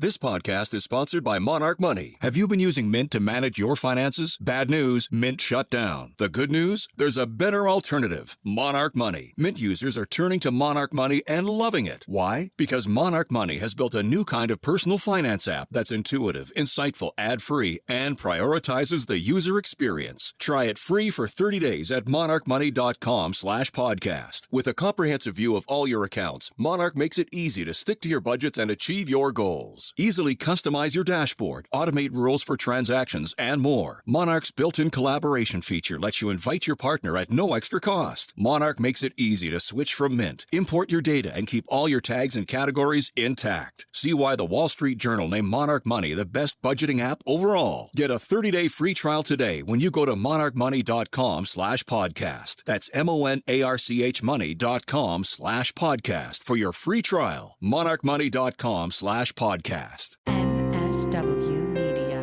This podcast is sponsored by Monarch Money. Have you been using Mint to manage your finances? Bad news, Mint shut down. The good news? There's a better alternative. Monarch Money. Mint users are turning to Monarch Money and loving it. Why? Because Monarch Money has built a new kind of personal finance app that's intuitive, insightful, ad-free, and prioritizes the user experience. Try it free for 30 days at monarchmoney.com/podcast. With a comprehensive view of all your accounts, Monarch makes it easy to stick to your budgets and achieve your goals. Easily customize your dashboard, automate rules for transactions, and more. Monarch's built-in collaboration feature lets you invite your partner at no extra cost. Monarch makes it easy to switch from Mint, import your data, and keep all your tags and categories intact. See why the Wall Street Journal named Monarch Money the best budgeting app overall. Get a 30-day free trial today when you go to monarchmoney.com/podcast. That's MONARCH money.com/podcast for your free trial. monarchmoney.com/podcast. MSW Media.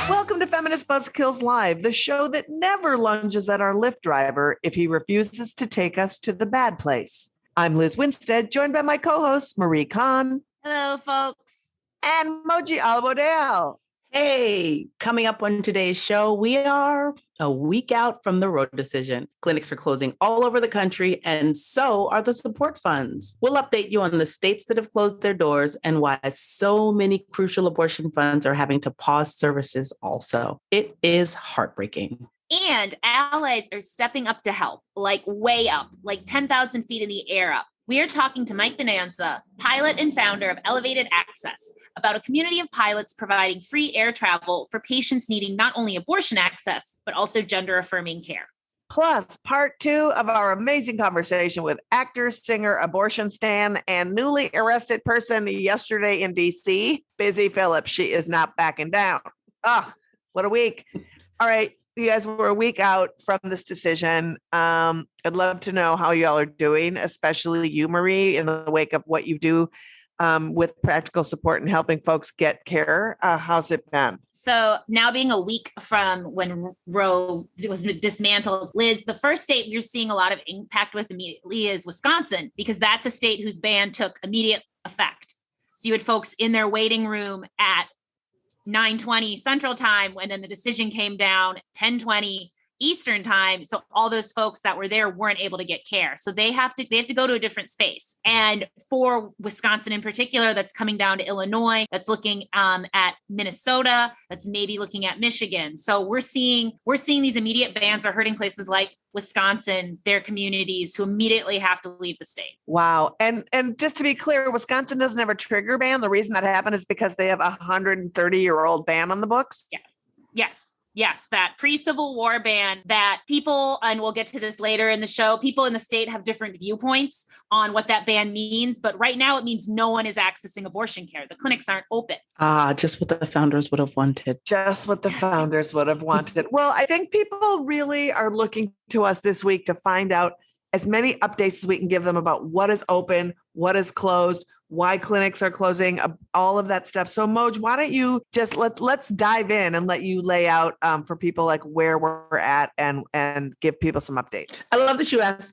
Welcome to Feminist Buzzkills Live, the show that never lunges at our Lyft driver if he refuses to take us to the bad place. I'm Liz Winstead, joined by my co-hosts Marie Kahn Hello, folks. and Moji Alabodale. Hey, coming up on today's show, we are a week out from the Roe decision. Clinics are closing all over the country, and so are the support funds. We'll update you on the states that have closed their doors and why so many crucial abortion funds are having to pause services also. It is heartbreaking. And allies are stepping up to help, like way up, like 10,000 feet in the air up. We are talking to Mike Bonanza, pilot and founder of Elevated Access, about a community of pilots providing free air travel for patients needing not only abortion access, but also gender-affirming care. Plus, part 2 of our amazing conversation with actor, singer, abortion stan, and newly arrested person yesterday in D.C., Busy Phillips. She is not backing down. What a week. All right. You guys were a week out from this decision. I'd love to know how y'all are doing, especially you, Marie, in the wake of what you do with practical support and helping folks get care. How's it been? So now being a week from when Roe was dismantled, Liz, the first state we're seeing a lot of impact with immediately is Wisconsin, because that's a state whose ban took immediate effect. So you had folks in their waiting room at 9:20 Central Time, when then the decision came down 10:20 Eastern Time. So all those folks that were there weren't able to get care. So they have to go to a different space. And for Wisconsin in particular, that's coming down to Illinois, that's looking at Minnesota, that's maybe looking at Michigan. So we're seeing these immediate bans are hurting places like Wisconsin, their communities, who immediately have to leave the state. Wow. And just to be clear, Wisconsin doesn't have a trigger ban. The reason that happened is because they have a 130-year-old ban on the books. Yeah. Yes, that pre-Civil War ban that people, and we'll get to this later in the show, people in the state have different viewpoints on what that ban means. But right now it means no one is accessing abortion care. The clinics aren't open. Just what the founders would have wanted. Just what the founders would have wanted. Well, I think people really are looking to us this week to find out as many updates as we can give them about what is open, what is closed, why clinics are closing, all of that stuff. So Moj, why don't you just let's dive in and let you lay out for people like where we're at and give people some updates. I love that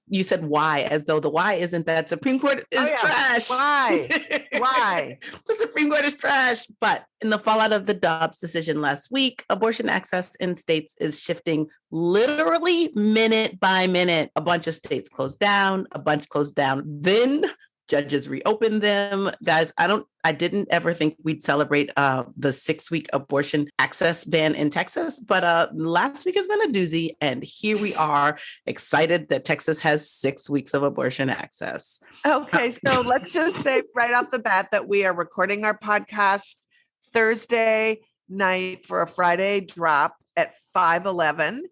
you said why, as though the why isn't that Supreme Court is trash. Why? Why? The Supreme Court is trash. But in the fallout of the Dobbs decision last week, abortion access in states is shifting literally minute by minute. A bunch of states closed down, a bunch closed down. Then judges reopened them. Guys, I didn't ever think we'd celebrate the 6-week abortion access ban in Texas, but last week has been a doozy. And here we are, excited that Texas has 6 weeks of abortion access. Okay, so let's just say right off the bat that we are recording our podcast Thursday night for a Friday drop at 5:11.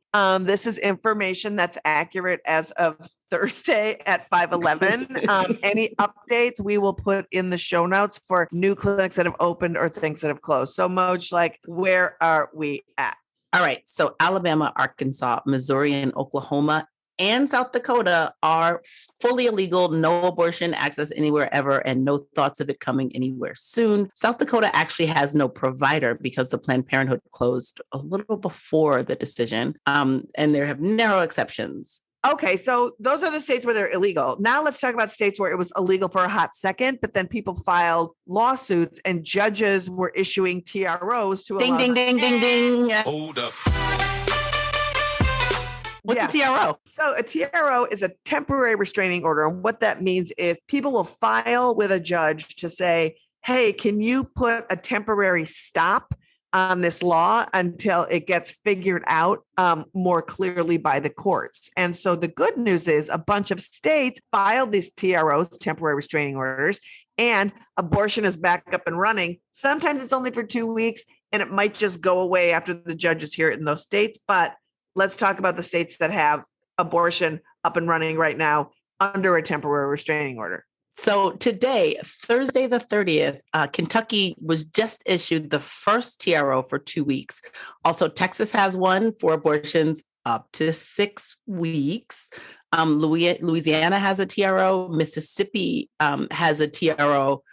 This is information that's accurate as of Thursday at 5:11. Any updates we will put in the show notes for new clinics that have opened or things that have closed. So Moj, like, where are we at? All right. So Alabama, Arkansas, Missouri, and Oklahoma and South Dakota are fully illegal, no abortion access anywhere ever, and no thoughts of it coming anywhere soon. South Dakota actually has no provider because the Planned Parenthood closed a little before the decision, and there have narrow exceptions. Okay, so those are the states where they're illegal. Now let's talk about states where it was illegal for a hot second, but then people filed lawsuits and judges were issuing TROs to Ding, allow. ding, ding, ding, ding. Hold up. What's a TRO? So a TRO is a temporary restraining order. And what that means is people will file with a judge to say, hey, can you put a temporary stop on this law until it gets figured out more clearly by the courts? And so the good news is a bunch of states filed these TROs, temporary restraining orders, and abortion is back up and running. Sometimes it's only for 2 weeks and it might just go away after the judges hear it in those states. But let's talk about the states that have abortion up and running right now under a temporary restraining order. So today, Thursday the 30th, Kentucky was just issued the first TRO for 2 weeks. Also, Texas has one for abortions up to 6 weeks. Louisiana has a TRO. Mississippi has a TRO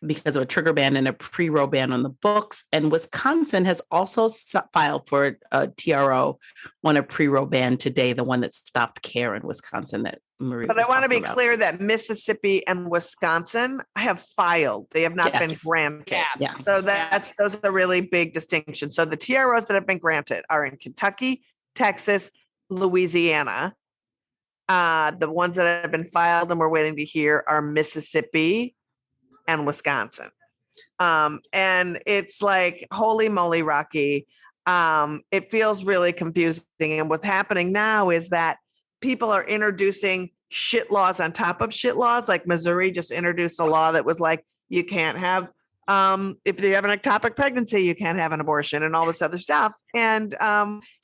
because of a trigger ban and a pre-Roe ban on the books. And Wisconsin has also filed for a TRO on a pre-Roe ban today, the one that stopped care in Wisconsin that Marie. But I want to be clear that Mississippi and Wisconsin have filed. They have not been granted. Yeah. Yes. So those are really big distinctions. So the TROs that have been granted are in Kentucky, Texas, Louisiana. The ones that have been filed and we're waiting to hear are Mississippi and Wisconsin. And it's like, holy moly, Rocky. It feels really confusing. And what's happening now is that people are introducing shit laws on top of shit laws. Like Missouri just introduced a law that was like, you can't have, if you have an ectopic pregnancy, you can't have an abortion and all this other stuff. And,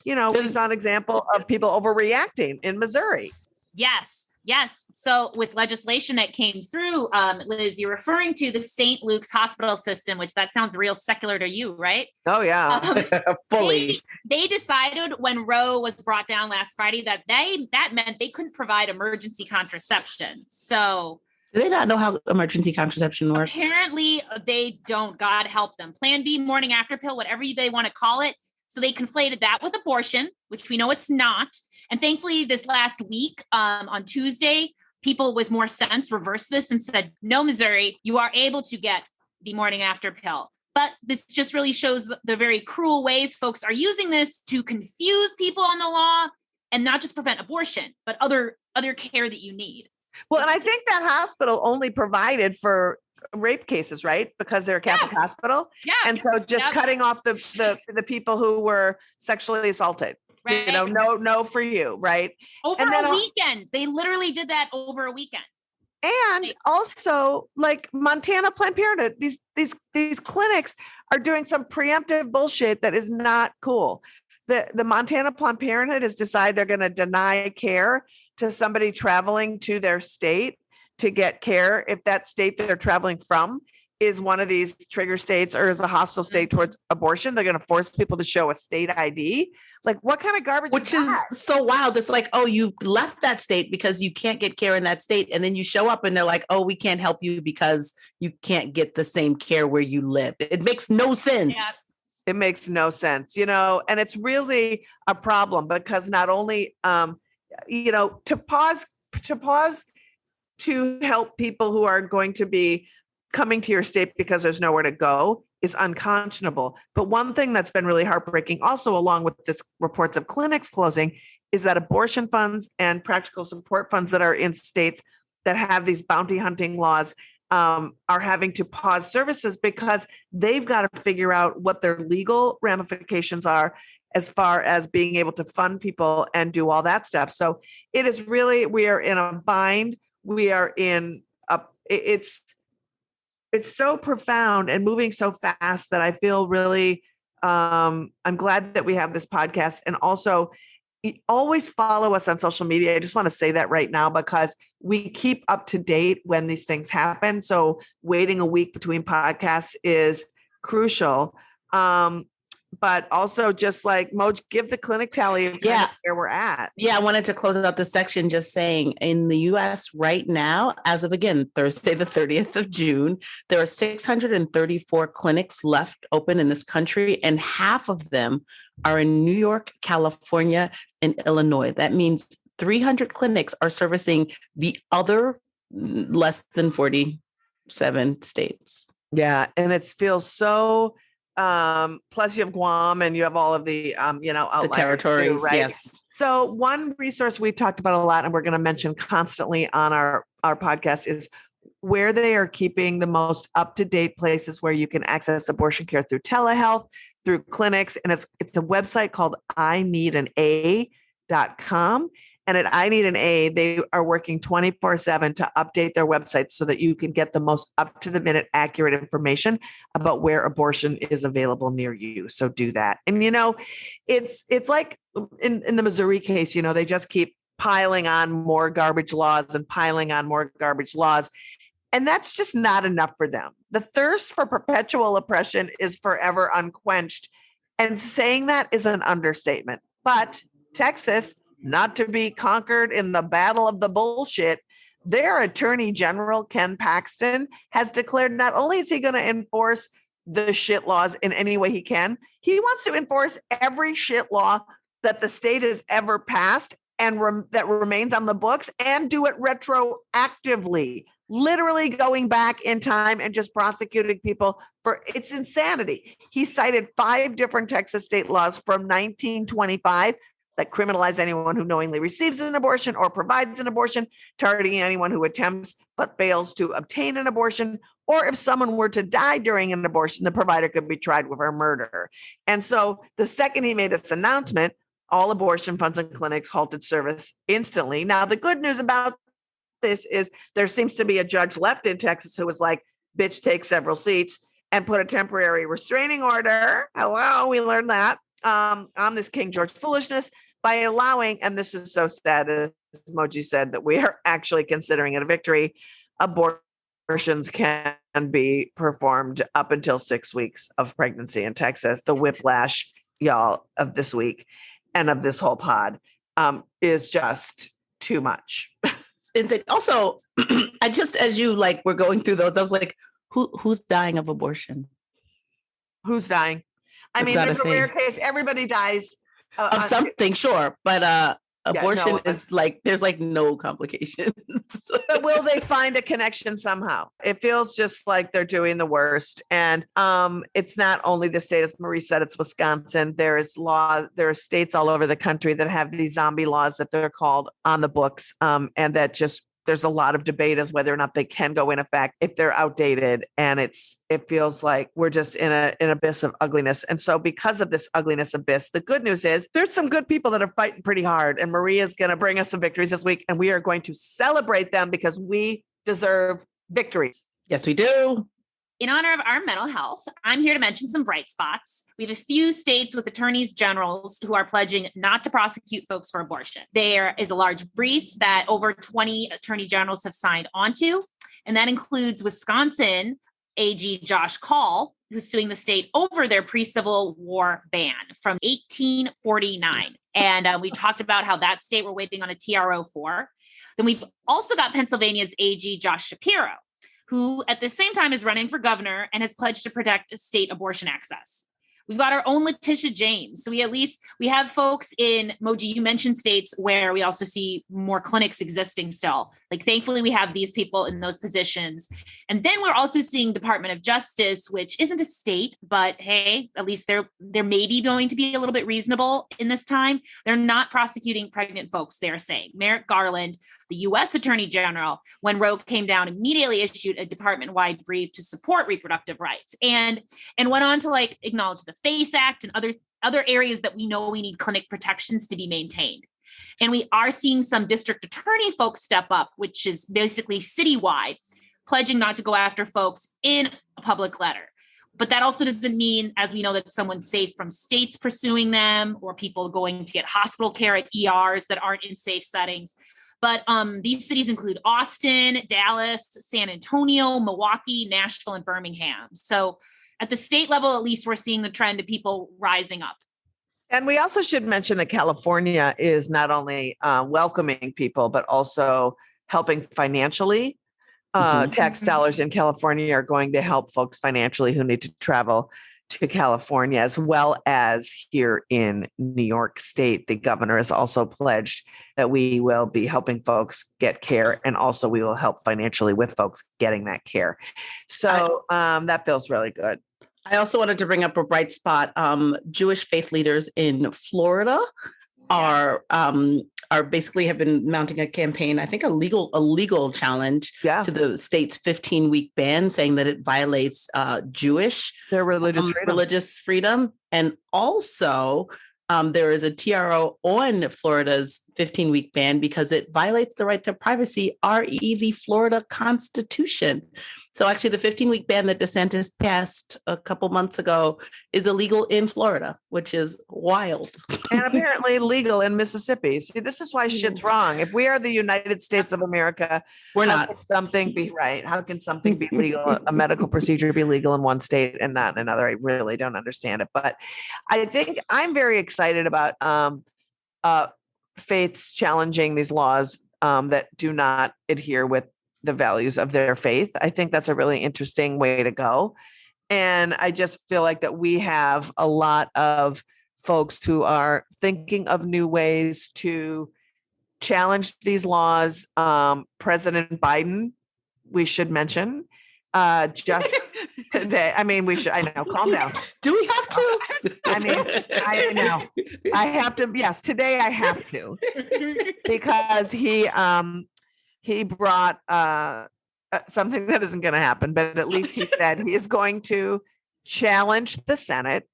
we saw an example of people overreacting in Missouri. Yes. So with legislation that came through, Liz, you're referring to the St. Luke's hospital system, which that sounds real secular to you, right? Oh, yeah. Fully. They decided when Roe was brought down last Friday that meant they couldn't provide emergency contraception. So do they not know how emergency contraception works? Apparently they don't. God help them. Plan B, morning after pill, whatever they want to call it. So they conflated that with abortion, which we know it's not. And thankfully, this last week on Tuesday, people with more sense reversed this and said, no, Missouri, you are able to get the morning after pill. But this just really shows the very cruel ways folks are using this to confuse people on the law and not just prevent abortion, but other care that you need. Well, and I think that hospital only provided for rape cases, right? Because they're a Catholic hospital. Yeah. And so just cutting off the people who were sexually assaulted. Right. No for you, right? Over a weekend. They literally did that over a weekend. And also, like Montana Planned Parenthood, these clinics are doing some preemptive bullshit that is not cool. The Montana Planned Parenthood has decided they're going to deny care to somebody traveling to their state to get care if that state that they're traveling from is one of these trigger states or is a hostile state towards abortion. They're going to force people to show a state ID. Like, what kind of garbage Which is so wild. It's like, oh, you left that state because you can't get care in that state. And then you show up and they're like, oh, we can't help you because you can't get the same care where you live. It makes no sense. Yeah. It makes no sense, and it's really a problem because not only, to pause to help people who are going to be coming to your state because there's nowhere to go is unconscionable. But one thing that's been really heartbreaking also along with this reports of clinics closing is that abortion funds and practical support funds that are in states that have these bounty hunting laws are having to pause services because they've got to figure out what their legal ramifications are as far as being able to fund people and do all that stuff. So it is really, we are in a bind. We are in it's so profound and moving so fast that I feel really, I'm glad that we have this podcast. And also always follow us on social media. I just want to say that right now, because we keep up to date when these things happen. So waiting a week between podcasts is crucial. but also just like Moj, give the clinic tally of kind of where we're at. Yeah, I wanted to close out the section just saying in the US right now, as of again, Thursday, the 30th of June, there are 634 clinics left open in this country, and half of them are in New York, California, and Illinois. That means 300 clinics are servicing the other less than 47 states. Yeah. And it feels so, plus you have Guam and you have all of the, the territories, too, right? Yes. So one resource we've talked about a lot and we're going to mention constantly on our podcast is where they are keeping the most up-to-date places where you can access abortion care through telehealth, through clinics. And it's a website called ineedana.com. And at I Need an A, they are working 24/7 to update their website so that you can get the most up-to-the-minute accurate information about where abortion is available near you. So do that. And, it's like in the Missouri case, they just keep piling on more garbage laws and piling on more garbage laws. And that's just not enough for them. The thirst for perpetual oppression is forever unquenched. And saying that is an understatement. But Texas, not to be conquered in the battle of the bullshit, their Attorney General, Ken Paxton, has declared not only is he going to enforce the shit laws in any way he can, he wants to enforce every shit law that the state has ever passed and that remains on the books and do it retroactively, literally going back in time and just prosecuting people for it's insanity. He cited 5 different Texas state laws from 1925 that criminalize anyone who knowingly receives an abortion or provides an abortion, targeting anyone who attempts but fails to obtain an abortion, or if someone were to die during an abortion, the provider could be tried for murder. And so the second he made this announcement, all abortion funds and clinics halted service instantly. Now, the good news about this is there seems to be a judge left in Texas who was like, bitch, take several seats and put a temporary restraining order. Hello, we learned that on this King George foolishness by allowing, and this is so sad, as Moji said, that we are actually considering it a victory, abortions can be performed up until 6 weeks of pregnancy in Texas. The whiplash, y'all, of this week and of this whole pod is just too much. And also, I just, as you were going through those, I was like, who's dying of abortion? Who's dying? I mean, there's a rare case. Everybody dies of something, sure. But abortion is there's no complications. But will they find a connection somehow? It feels just like they're doing the worst. And it's not only the state, as Marie said, it's Wisconsin. There are states all over the country that have these zombie laws that they're called on the books. And that just, there's a lot of debate as whether or not they can go in effect if they're outdated. And it feels like we're just in an abyss of ugliness. And so because of this ugliness abyss, the good news is there's some good people that are fighting pretty hard. And Maria's going to bring us some victories this week. And we are going to celebrate them because we deserve victories. Yes, we do. In honor of our mental health, I'm here to mention some bright spots. We have a few states with attorneys generals who are pledging not to prosecute folks for abortion. There is a large brief that over 20 attorney generals have signed onto, and that includes Wisconsin AG Josh Kaul, who's suing the state over their pre-Civil War ban from 1849. And we talked about how that state we're waiting on a TRO for. Then we've also got Pennsylvania's AG Josh Shapiro, who at the same time is running for governor and has pledged to protect state abortion access. We've got our own Letitia James. So we have folks in Moji, you mentioned states where we also see more clinics existing still. Thankfully, we have these people in those positions. And then we're also seeing Department of Justice, which isn't a state, but hey, at least they're maybe going to be a little bit reasonable in this time. They're not prosecuting pregnant folks, they're saying. Merrick Garland, the U.S. Attorney General, when Roe came down, immediately issued a department-wide brief to support reproductive rights and went on to acknowledge the FACE Act and other areas that we know we need clinic protections to be maintained. And we are seeing some district attorney folks step up, which is basically citywide, pledging not to go after folks in a public letter. But that also doesn't mean, as we know, that someone's safe from states pursuing them or people going to get hospital care at ERs that aren't in safe settings. But these cities include Austin, Dallas, San Antonio, Milwaukee, Nashville, and Birmingham. So at the state level, at least we're seeing the trend of people rising up. And we also should mention that California is not only welcoming people, but also helping financially. Tax dollars in California are going to help folks financially who need to travel to California, as well as here in New York State. The governor has also pledged that we will be helping folks get care, and also we will help financially with folks getting that care. So that feels really good. I also wanted to bring up a bright spot. Jewish faith leaders in Florida are basically have been mounting a campaign, I think a legal challenge to the state's 15-week ban, saying that it violates their religious freedom. And also there is a TRO on Florida's 15-week ban because it violates the right to privacy, re the Florida Constitution. So actually the 15-week ban that DeSantis passed a couple months ago is illegal in Florida, which is wild. And apparently legal in Mississippi. See, this is why shit's wrong. If we are the United States of America, we're how not. Can something be right? How can something be legal, a medical procedure be legal in one state and not in another? I really don't understand it. But I think I'm very excited about faiths challenging these laws that do not adhere with the values of their faith. I think that's a really interesting way to go. And I just feel like that we have a lot of folks who are thinking of new ways to challenge these laws. President Biden, we should mention, just today. I mean, I know, calm down. Do we have to? I mean, I know. I have to. Yes, today I have to, because he brought something that isn't going to happen, but at least he said he is going to challenge the Senate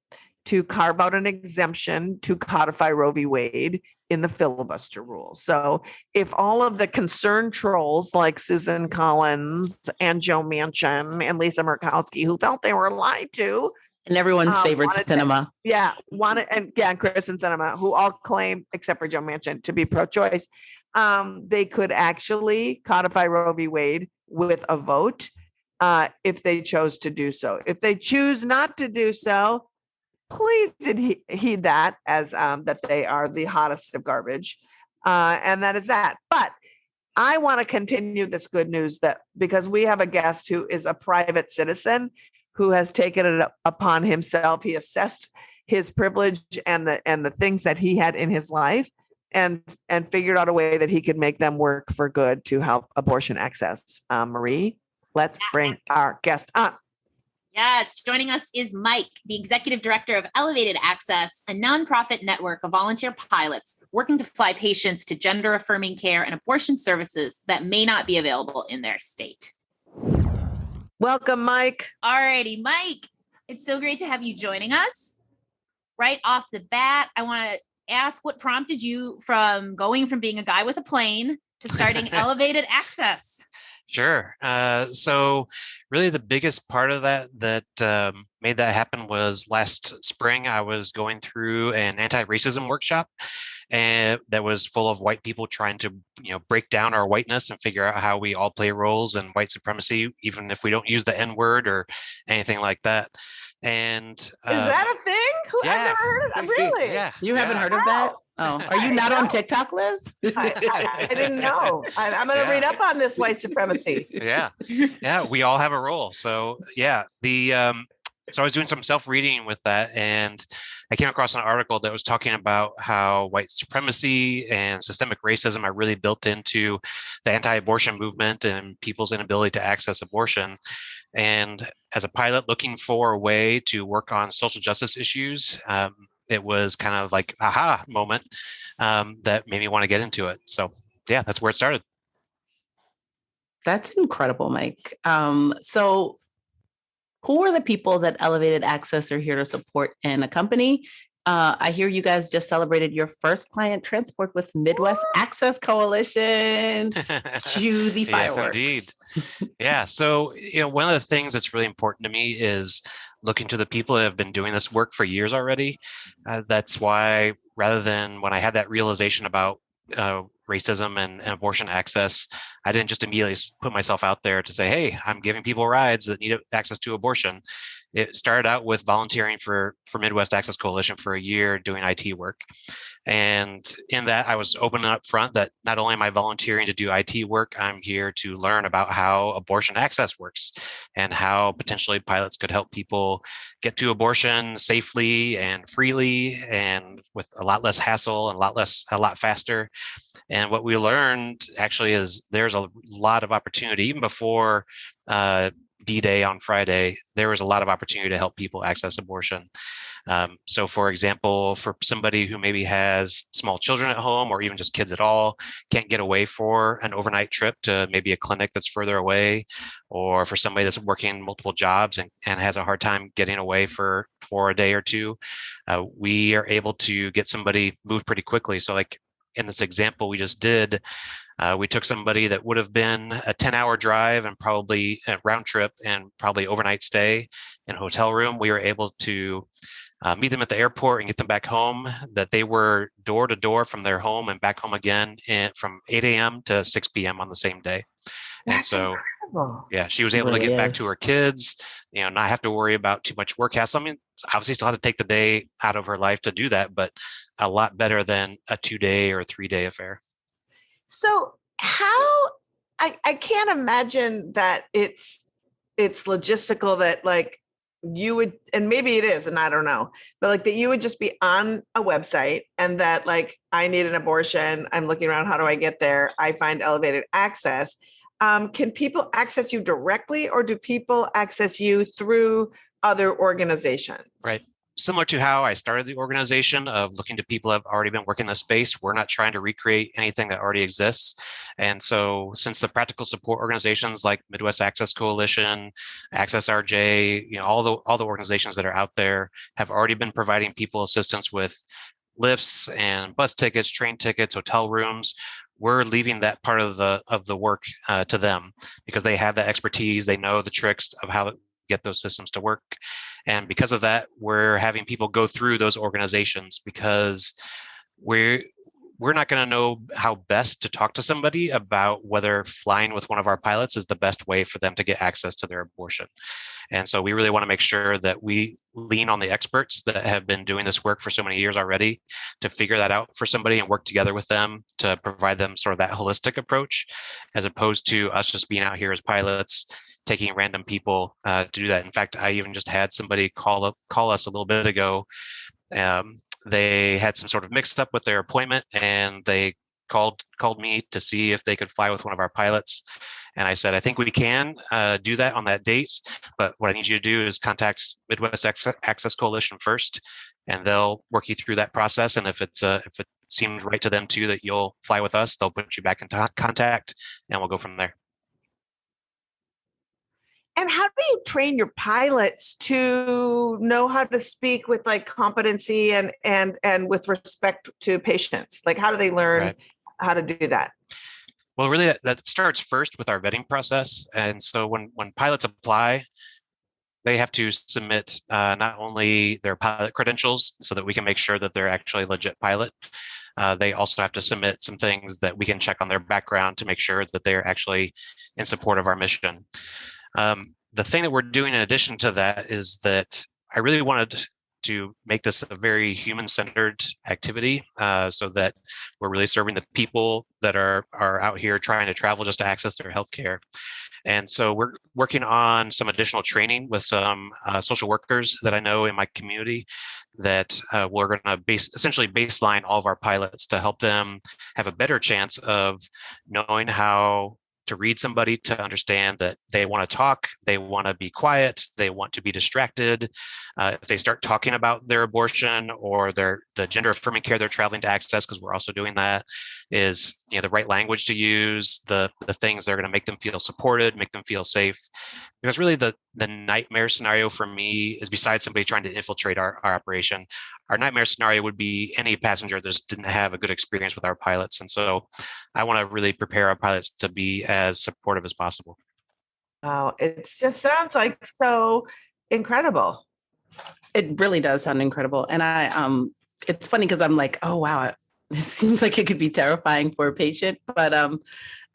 to carve out an exemption to codify Roe v. Wade in the filibuster rule. So if all of the concerned trolls like Susan Collins and Joe Manchin and Lisa Murkowski, who felt they were lied to, and everyone's favorite cinema. And Chris and Cinema, who all claim, except for Joe Manchin, to be pro-choice, they could actually codify Roe v. Wade with a vote if they chose to do so. If they choose not to do so, please heed that as that they are the hottest of garbage. And that is that. But I want to continue this good news because we have a guest who is a private citizen who has taken it upon himself. He assessed his privilege and the things that he had in his life and figured out a way that he could make them work for good to help abortion access. Marie, let's bring our guest on. Yes, joining us is Mike, the executive director of Elevated Access, a nonprofit network of volunteer pilots working to fly patients to gender-affirming care and abortion services that may not be available in their state. Welcome, Mike. Alrighty, Mike, it's so great to have you joining us. Right off the bat, I want to ask what prompted you from going from being a guy with a plane to starting Elevated Access? Sure. So really the biggest part of that made that happen was last spring. I was going through an anti-racism workshop, and that was full of white people trying to, break down our whiteness and figure out how we all play roles in white supremacy, even if we don't use the N-word or anything like that. And is that a thing? I've never heard of it. Really? Yeah. You haven't heard of that? Oh, are you not on TikTok, Liz? I didn't know. I'm going to read up on this white supremacy. Yeah, we all have a role. So so I was doing some self-reading with that, and I came across an article that was talking about how white supremacy and systemic racism are really built into the anti-abortion movement and people's inability to access abortion. And as a pilot looking for a way to work on social justice issues, it was kind of like aha moment that made me want to get into it. So yeah, that's where it started. That's incredible, Mike. So who are the people that Elevated Access are here to support and accompany? I hear you guys just celebrated your first client transport with Midwest Access Coalition. Cue the fireworks. Yes, indeed. Yeah. So, one of the things that's really important to me is looking to the people that have been doing this work for years already. That's why, rather than when I had that realization about racism and abortion access, I didn't just immediately put myself out there to say, hey, I'm giving people rides that need access to abortion. It started out with volunteering for Midwest Access Coalition for a year doing IT work. And in that, I was open and upfront that not only am I volunteering to do IT work, I'm here to learn about how abortion access works and how potentially pilots could help people get to abortion safely and freely and with a lot less hassle and a lot faster. And what we learned actually is there's a lot of opportunity, even before D-Day on Friday, there was a lot of opportunity to help people access abortion. So for example, for somebody who maybe has small children at home or even just kids at all, can't get away for an overnight trip to maybe a clinic that's further away, or for somebody that's working multiple jobs and has a hard time getting away for a day or two, we are able to get somebody moved pretty quickly. So like in this example we just did, we took somebody that would have been a 10-hour drive and probably a round trip and probably overnight stay in a hotel room. We were able to meet them at the airport and get them back home, that they were door to door from their home and back home again from 8 a.m. to 6 p.m. on the same day. And so, yeah, she was able to get back to her kids, not have to worry about too much work hassle. I mean, obviously still have to take the day out of her life to do that, but a lot better than a 2-day or 3-day affair. So I can't imagine that it's logistical that like you would, and maybe it is, and I don't know, but like that you would just be on a website and that like, I need an abortion. I'm looking around. How do I get there? I find elevated access. Can people access you directly, or do people access you through other organizations? Right. Similar to how I started the organization of looking to people who have already been working in this space, we're not trying to recreate anything that already exists. And so since the practical support organizations like Midwest Access Coalition, Access RJ, all the organizations that are out there have already been providing people assistance with lifts and bus tickets, train tickets, hotel rooms, we're leaving that part of the work to them because they have that expertise. They know the tricks of how to get those systems to work. And because of that, we're having people go through those organizations because we're not going to know how best to talk to somebody about whether flying with one of our pilots is the best way for them to get access to their abortion. And so we really want to make sure that we lean on the experts that have been doing this work for so many years already to figure that out for somebody and work together with them to provide them sort of that holistic approach, as opposed to us just being out here as pilots taking random people to do that. In fact, I even just had somebody call us a little bit ago. They had some sort of mixed up with their appointment, and they called me to see if they could fly with one of our pilots. And I said, I think we can do that on that date, but what I need you to do is contact Midwest Access Coalition first, and they'll work you through that process. And if it seems right to them too that you'll fly with us, they'll put you back in contact, and we'll go from there. And how do you train your pilots to know how to speak with like competency and with respect to patients? Like, how do they learn how to do that? Well, really, that starts first with our vetting process. And so when pilots apply, they have to submit not only their pilot credentials so that we can make sure that they're actually a legit pilot. They also have to submit some things that we can check on their background to make sure that they're actually in support of our mission. The thing that we're doing in addition to that is that I really wanted to make this a very human-centered activity so that we're really serving the people that are out here trying to travel just to access their healthcare. And so we're working on some additional training with some social workers that I know in my community that we're going to essentially baseline all of our pilots to help them have a better chance of knowing how to read somebody, to understand that they want to talk, they want to be quiet, they want to be distracted. If they start talking about their abortion or the gender affirming care they're traveling to access, because we're also doing that, is the right language to use, the things that are going to make them feel supported, make them feel safe. Because really the nightmare scenario for me is, besides somebody trying to infiltrate our operation, our nightmare scenario would be any passenger that just didn't have a good experience with our pilots. And so I want to really prepare our pilots to be as supportive as possible. Oh, it just sounds like so incredible. It really does sound incredible. And it's funny because I'm like, oh, wow, It seems like it could be terrifying for a patient, but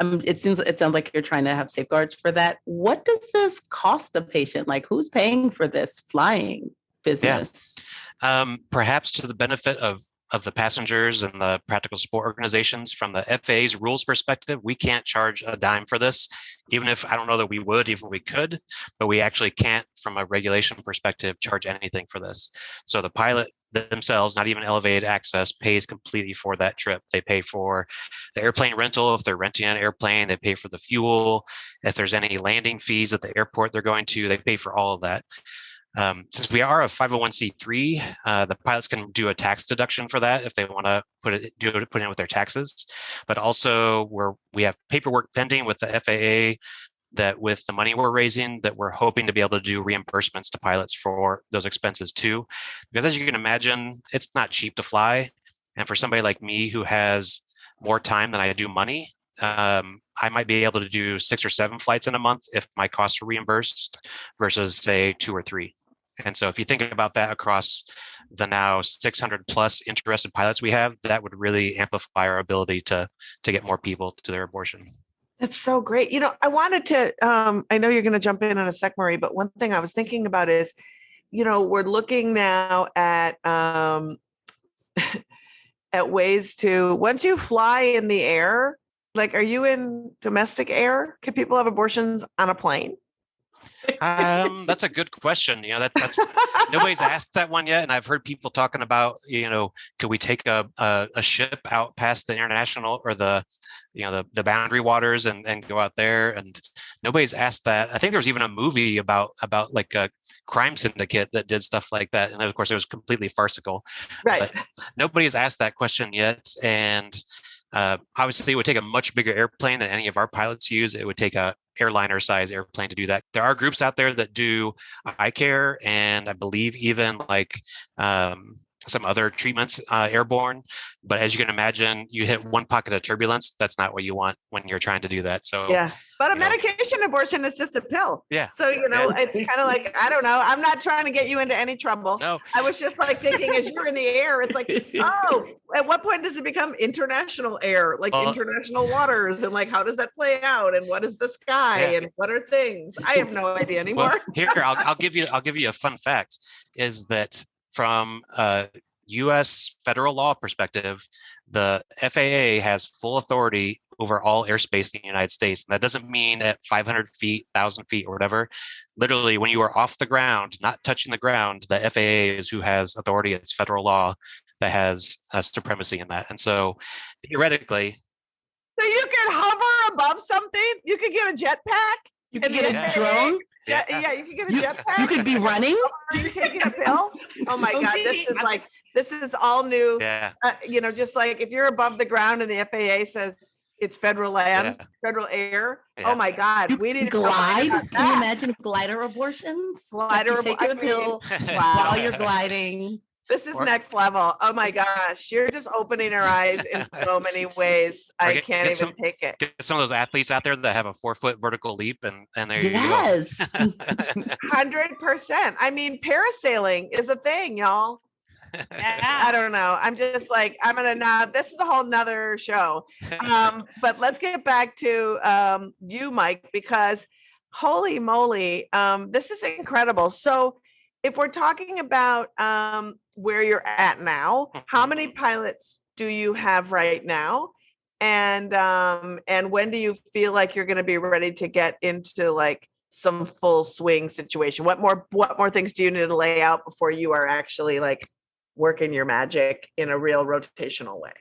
it sounds like you're trying to have safeguards for that. What does this cost a patient? Like, who's paying for this flying business? Perhaps to the benefit of the passengers and the practical support organizations. From the FAA's rules perspective, we can't charge a dime for this, even if I don't know that we would, even if we could, but we actually can't, from a regulation perspective, charge anything for this. So the pilot themselves, not even Elevated Access, pays completely for that trip. They pay for the airplane rental. If they're renting an airplane, they pay for the fuel. If there's any landing fees at the airport they're going to, they pay for all of that. Since we are a 501c3, the pilots can do a tax deduction for that if they want to put in with their taxes. But also, we have paperwork pending with the FAA that with the money we're raising, that we're hoping to be able to do reimbursements to pilots for those expenses too. Because as you can imagine, it's not cheap to fly. And for somebody like me who has more time than I do money, I might be able to do 6 or 7 flights in a month if my costs are reimbursed versus say 2 or 3. And so if you think about that across the now 600 plus interested pilots we have, that would really amplify our ability to get more people to their abortion. That's so great. I wanted to, I know you're going to jump in a sec, Marie, but one thing I was thinking about is, we're looking now at, at ways to, once you fly in the air, like, are you in domestic air? Can people have abortions on a plane? That's a good question. That's nobody's asked that one yet, and I've heard people talking about, could we take a ship out past the international or the boundary waters and go out there? And nobody's asked that. I think there was even a movie about like a crime syndicate that did stuff like that, and of course it was completely farcical. Right. But nobody has asked that question yet, and obviously it would take a much bigger airplane than any of our pilots use. It would take a airliner size airplane to do that. There are groups out there that do eye care, and I believe even like some other treatments airborne. But as you can imagine, you hit one pocket of turbulence. That's not what you want when you're trying to do that. So yeah, but a medication abortion is just a pill. Yeah. So it's kind of like, I don't know. I'm not trying to get you into any trouble. No. I was just like thinking, as you're in the air, it's like, oh, at what point does it become international air, like international waters, and like how does that play out, and what is the sky, and what are things? I have no idea anymore. Well, here, I'll give you a fun fact, is that from a U.S. federal law perspective, the FAA has full authority over all airspace in the United States. And that doesn't mean at 500 feet, 1,000 feet, or whatever. Literally, when you are off the ground, not touching the ground, the FAA is who has authority. It's federal law that has supremacy in that. And so theoretically... So you can hover above something? You could get a jetpack? You could get a drone? Yeah, you could get a jetpack. You could be running? Are you taking a pill? Oh my God, this is all new. Yeah. Just like if you're above the ground and the FAA says it's federal land, federal air. Yeah. Oh my God, we need to glide. Can you imagine glider abortions? Taking a pill while you're gliding. This is next level. Oh my gosh, you're just opening our eyes in so many ways. I can't even take it. Get some of those athletes out there that have a 4-foot vertical leap, and there you go. Yes, 100%. I mean, parasailing is a thing, y'all. I don't know. I'm just like, this is a whole nother show. But let's get back to you, Mike, because holy moly, this is incredible. So if we're talking about where you're at now, how many pilots do you have right now? And when do you feel like you're going to be ready to get into like some full swing situation? What more things do you need to lay out before you are actually like working your magic in a real rotational way?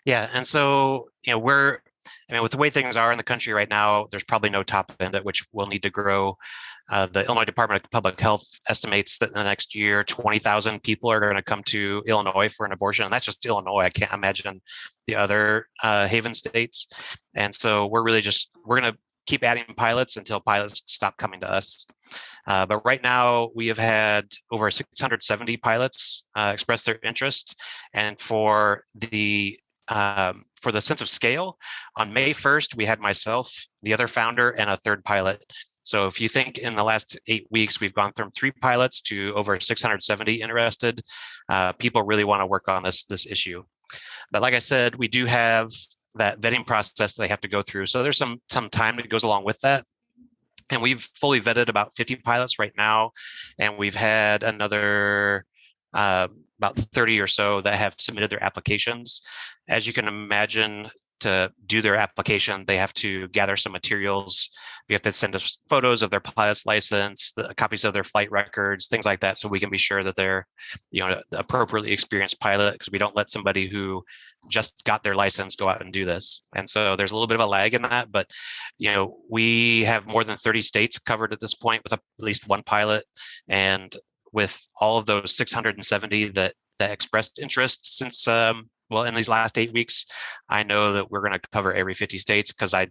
Yeah. And so, with the way things are in the country right now, there's probably no top end at which we'll need to grow. The Illinois Department of Public Health estimates that in the next year, 20,000 people are going to come to Illinois for an abortion. And that's just Illinois. I can't imagine the other haven states. And so we're going to keep adding pilots until pilots stop coming to us. But right now we have had over 670 pilots express their interest. And for the sense of scale, on May 1st, we had myself, the other founder, and a third pilot. So if you think in the last 8 weeks, we've gone from 3 pilots to over 670 interested, people really want to work on this issue. But like I said, we do have that vetting process that they have to go through. So there's some time that goes along with that. And we've fully vetted about 50 pilots right now. And we've had another about 30 or so that have submitted their applications. As you can imagine, to do their application, they have to gather some materials. We have to send us photos of their pilot's license, the copies of their flight records, things like that, so we can be sure that they're, the appropriately experienced pilot, because we don't let somebody who just got their license go out and do this. And so there's a little bit of a lag in that, but we have more than 30 states covered at this point with at least one pilot, and with all of those 670 that expressed interest since in these last 8 weeks, I know that we're going to cover every 50 states, because I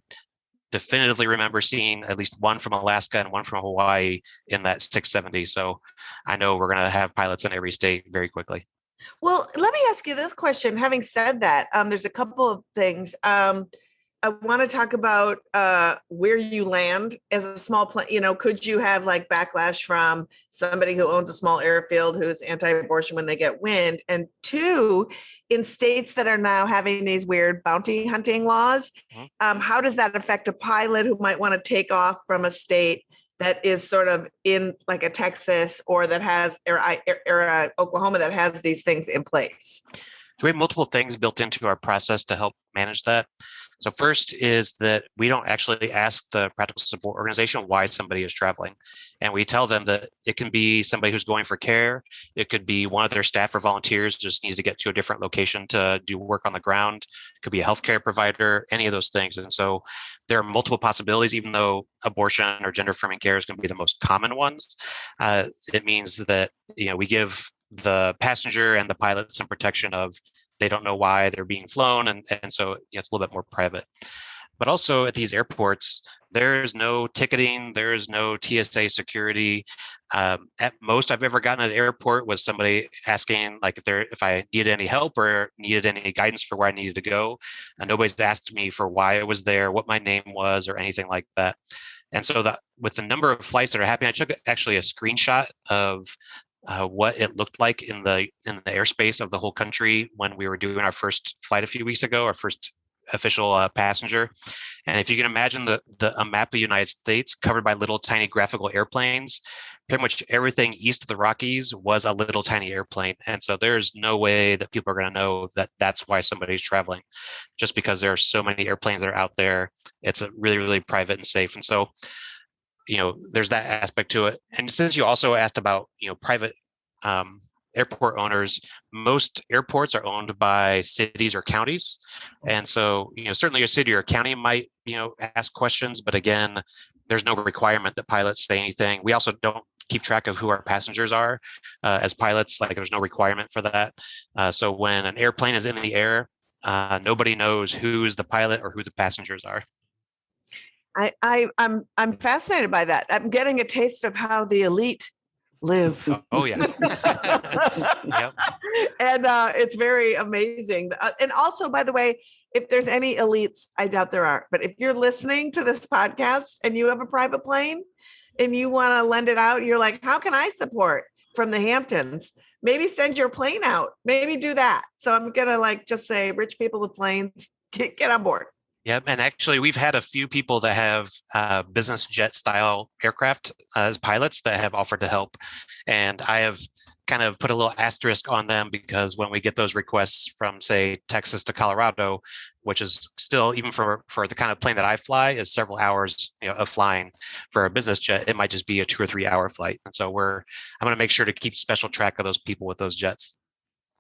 definitively remember seeing at least one from Alaska and one from Hawaii in that 670. So I know we're going to have pilots in every state very quickly. Well, let me ask you this question. Having said that, there's a couple of things. I want to talk about where you land as a small plane. Could you have like backlash from somebody who owns a small airfield who's anti-abortion when they get wind? And two, in states that are now having these weird bounty hunting laws, how does that affect a pilot who might want to take off from a state that is sort of in like a Texas or that has or Oklahoma that has these things in place? So we have multiple things built into our process to help manage that. So first is that we don't actually ask the practical support organization why somebody is traveling. And we tell them that it can be somebody who's going for care. It could be one of their staff or volunteers just needs to get to a different location to do work on the ground. It could be a healthcare provider, any of those things. And so there are multiple possibilities, even though abortion or gender affirming care is going to be the most common ones. It means that, we give the passenger and the pilot some protection of they don't know why they're being flown. And so it's a little bit more private. But also at these airports, there's no ticketing, there's no TSA security. At most I've ever gotten at an airport was somebody asking like if I needed any help or needed any guidance for where I needed to go. And nobody's asked me for why I was there, what my name was, or anything like that. And so with the number of flights that are happening, I took actually a screenshot of what it looked like in the airspace of the whole country when we were doing our first flight a few weeks ago, our first official passenger. And if you can imagine a map of the United States covered by little tiny graphical airplanes, pretty much everything east of the Rockies was a little tiny airplane. And so there's no way that people are going to know that that's why somebody's traveling, just because there are so many airplanes that are out there. It's a really, really private and safe. And so there's that aspect to it. And since you also asked about, private airport owners, most airports are owned by cities or counties. And so, certainly a city or a county might, ask questions, but again, there's no requirement that pilots say anything. We also don't keep track of who our passengers are as pilots. Like there's no requirement for that. So when an airplane is in the air, nobody knows who is the pilot or who the passengers are. I'm fascinated by that. I'm getting a taste of how the elite live. Oh yeah. Yep. And it's very amazing. And also, by the way, if there's any elites, I doubt there are, but if you're listening to this podcast and you have a private plane and you want to lend it out, you're like, how can I support from the Hamptons? Maybe send your plane out. Maybe do that. So I'm going to just say rich people with planes, get on board. Yep. And actually, we've had a few people that have business jet style aircraft as pilots that have offered to help. And I have kind of put a little asterisk on them because when we get those requests from, say, Texas to Colorado, which is still, even for the kind of plane that I fly, is several hours of flying. For a business jet, it might just be a 2 or 3 hour flight. And so I'm going to make sure to keep special track of those people with those jets.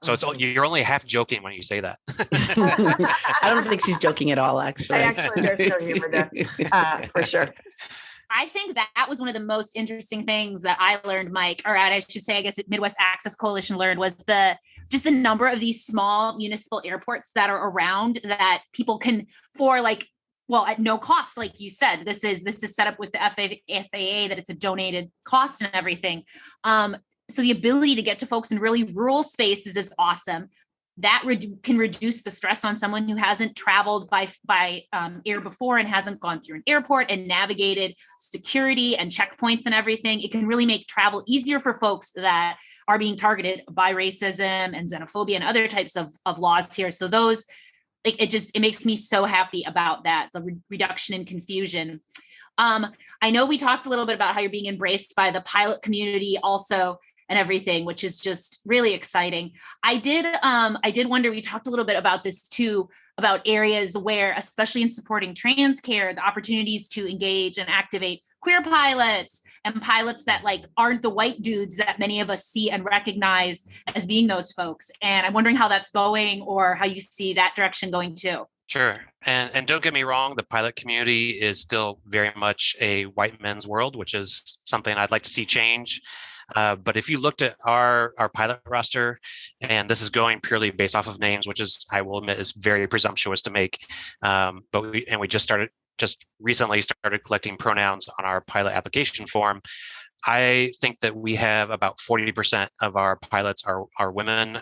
So you're only half joking when you say that. I don't think she's joking at all, actually. There's no humor there, for sure. I think that was one of the most interesting things that I learned, Mike, or I should say, I guess Midwest Access Coalition learned, was just the number of these small municipal airports that are around that people can, at no cost, like you said. This is set up with the FAA that it's a donated cost and everything. So the ability to get to folks in really rural spaces is awesome. that can reduce the stress on someone who hasn't traveled by air before and hasn't gone through an airport and navigated security and checkpoints and everything. It can really make travel easier for folks that are being targeted by racism and xenophobia and other types of laws here. So those, it makes me so happy about that, the reduction in confusion. I know we talked a little bit about how you're being embraced by the pilot community also and everything, which is just really exciting. I did wonder, we talked a little bit about this too, about areas where, especially in supporting trans care, the opportunities to engage and activate queer pilots and pilots that aren't the white dudes that many of us see and recognize as being those folks. And I'm wondering how that's going, or how you see that direction going too. Sure. And don't get me wrong, the pilot community is still very much a white men's world, which is something I'd like to see change. But if you looked at our pilot roster, and this is going purely based off of names, which is, I will admit, is very presumptuous to make. But we just recently started collecting pronouns on our pilot application form. I think that we have about 40% of our pilots are women.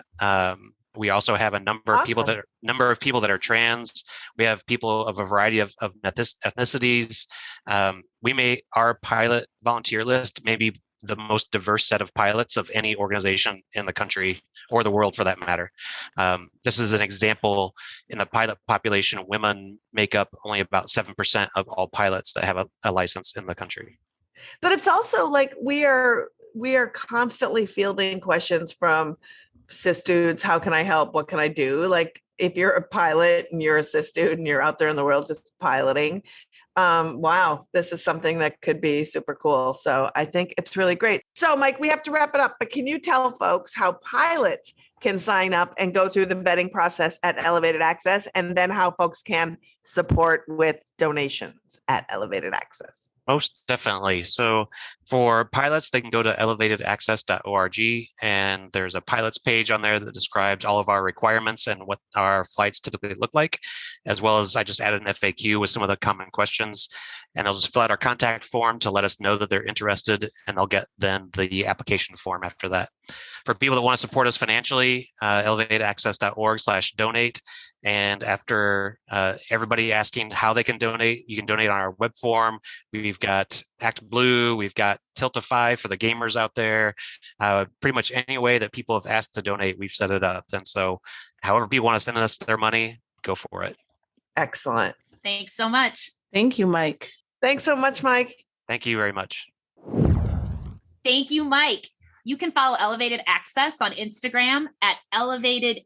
We also have a number of people that are trans. We have people of a variety of ethnicities. Our pilot volunteer list may be the most diverse set of pilots of any organization in the country or the world for that matter. This is an example. In the pilot population, women make up only about 7% of all pilots that have a license in the country. But it's also we are constantly fielding questions from cis dudes. How can I help? What can I do? If you're a pilot and you're a cis dude and you're out there in the world just piloting, wow, this is something that could be super cool. So I think it's really great. So Mike, we have to wrap it up, but can you tell folks how pilots can sign up and go through the vetting process at Elevated Access, and then how folks can support with donations at Elevated Access? Most definitely. So for pilots, they can go to elevatedaccess.org, and there's a pilots page on there that describes all of our requirements and what our flights typically look like, as well as I just added an FAQ with some of the common questions, and they'll just fill out our contact form to let us know that they're interested, and they'll get then the application form after that. For people that want to support us financially, elevatedaccess.org/donate. And after everybody asking how they can donate, you can donate on our web form. We've got Act Blue, we've got Tiltify for the gamers out there. Pretty much any way that people have asked to donate, we've set it up. And so however people want to send us their money, go for it. Excellent. Thanks so much. Thank you, Mike. Thanks so much, Mike. Thank you very much. Thank you, Mike. You can follow Elevated Access on Instagram at ElevatedAXS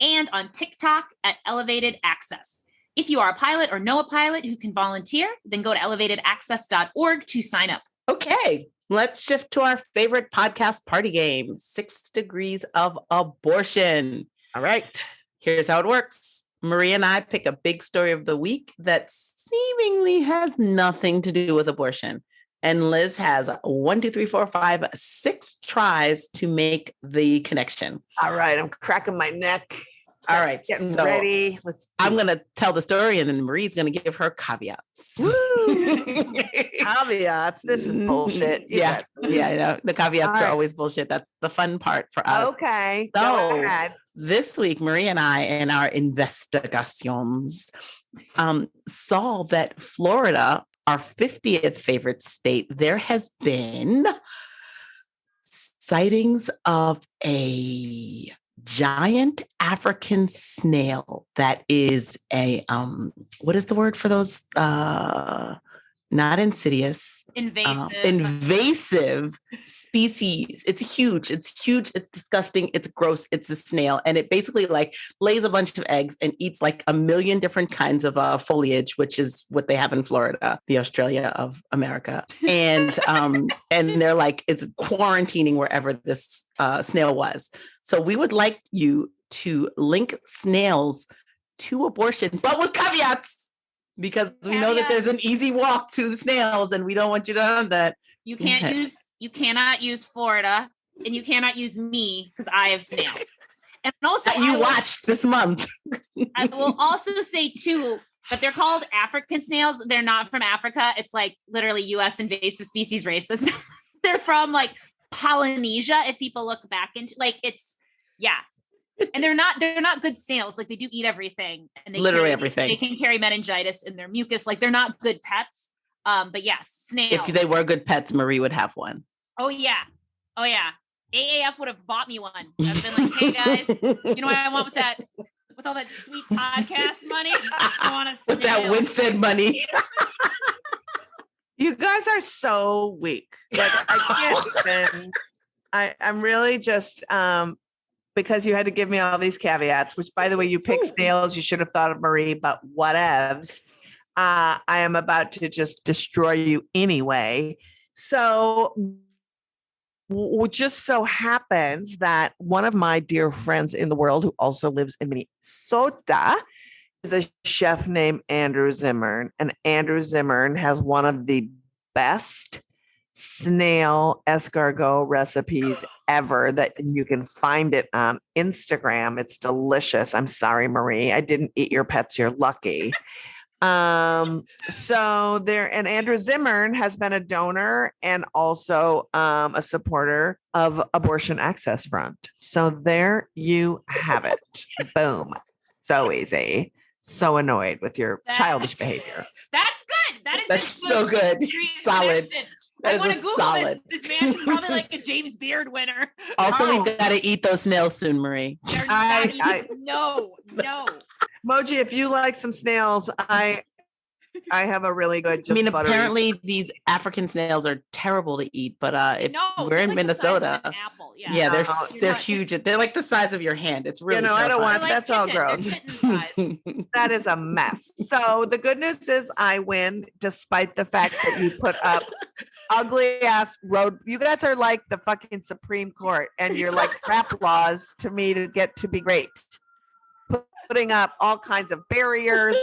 and on TikTok at Elevated Access. If you are a pilot or know a pilot who can volunteer, then go to elevatedaccess.org to sign up. Okay, let's shift to our favorite podcast party game, 6 Degrees of Abortion. All right, here's how it works. Maria and I pick a big story of the week that seemingly has nothing to do with abortion. And Liz has 6 tries to make the connection. All right, I'm cracking my neck. All right, getting ready. I'm going to tell the story, and then Marie's going to give her caveats. Caveats. This is bullshit. Yeah. The caveats are always bullshit. That's the fun part for us. Okay. So this week, Marie and I, in our investigations, saw that Florida, our 50th favorite state, there has been sightings of a giant African snail that is a what is the word for those? Not insidious, invasive species. It's huge. It's disgusting. It's gross. It's a snail. And it basically lays a bunch of eggs and eats a million different kinds of foliage, which is what they have in Florida, the Australia of America. And and they're it's quarantining wherever this snail was. So we would like you to link snails to abortion, but with caveats. Because we know that there's an easy walk to the snails, and we don't want you to have that. You cannot use Florida, and you cannot use me because I have snails. And also, watched this month. I will also say too, but they're called African snails. They're not from Africa. It's literally U.S. invasive species racist. They're from Polynesia. If people look back into And they're not good snails. Like they do eat everything, and they Literally carry, everything. They can carry meningitis in their mucus. Like they're not good pets. But yes, snails. If they were good pets, Marie would have one. Oh yeah. AAF would have bought me one. I've been like, hey guys, you know what I want with all that sweet podcast money? I want a With that snail. Winstead money. You guys are so weak. Like I can't even. I'm really just because you had to give me all these caveats. Which, by the way, you picked snails. You should have thought of Marie, but whatevs. I am about to just destroy you anyway. So, just so happens that one of my dear friends in the world, who also lives in Minnesota, is a chef named Andrew Zimmern. And Andrew Zimmern has one of the best snail escargot recipes ever that you can find it on Instagram. It's delicious. I'm sorry, Marie. I didn't eat your pets. You're lucky. So there, and Andrew Zimmern has been a donor and also a supporter of Abortion Access Front. So there you have it. Boom. So easy. So annoyed with your childish behavior. That's good. That's so good. Solid. That I want is to Google solid. This man is probably like a James Beard winner. Also, Oh. we've got to eat those snails soon, Marie. No. Moji, if you like some snails, I have a really good. Just buttery- apparently these African snails are terrible to eat, but if we're they're in like the size of Minnesota, an apple. yeah, they're No, they're huge. They're like the size of your hand. It's really I don't want. They're like That's all kittens. gross. They're kitten size. That is a mess. So the good news is I win, despite the fact that you put up ugly ass road. You guys are like the fucking Supreme Court, and you're like crap laws to me to get to be great. Putting up all kinds of barriers.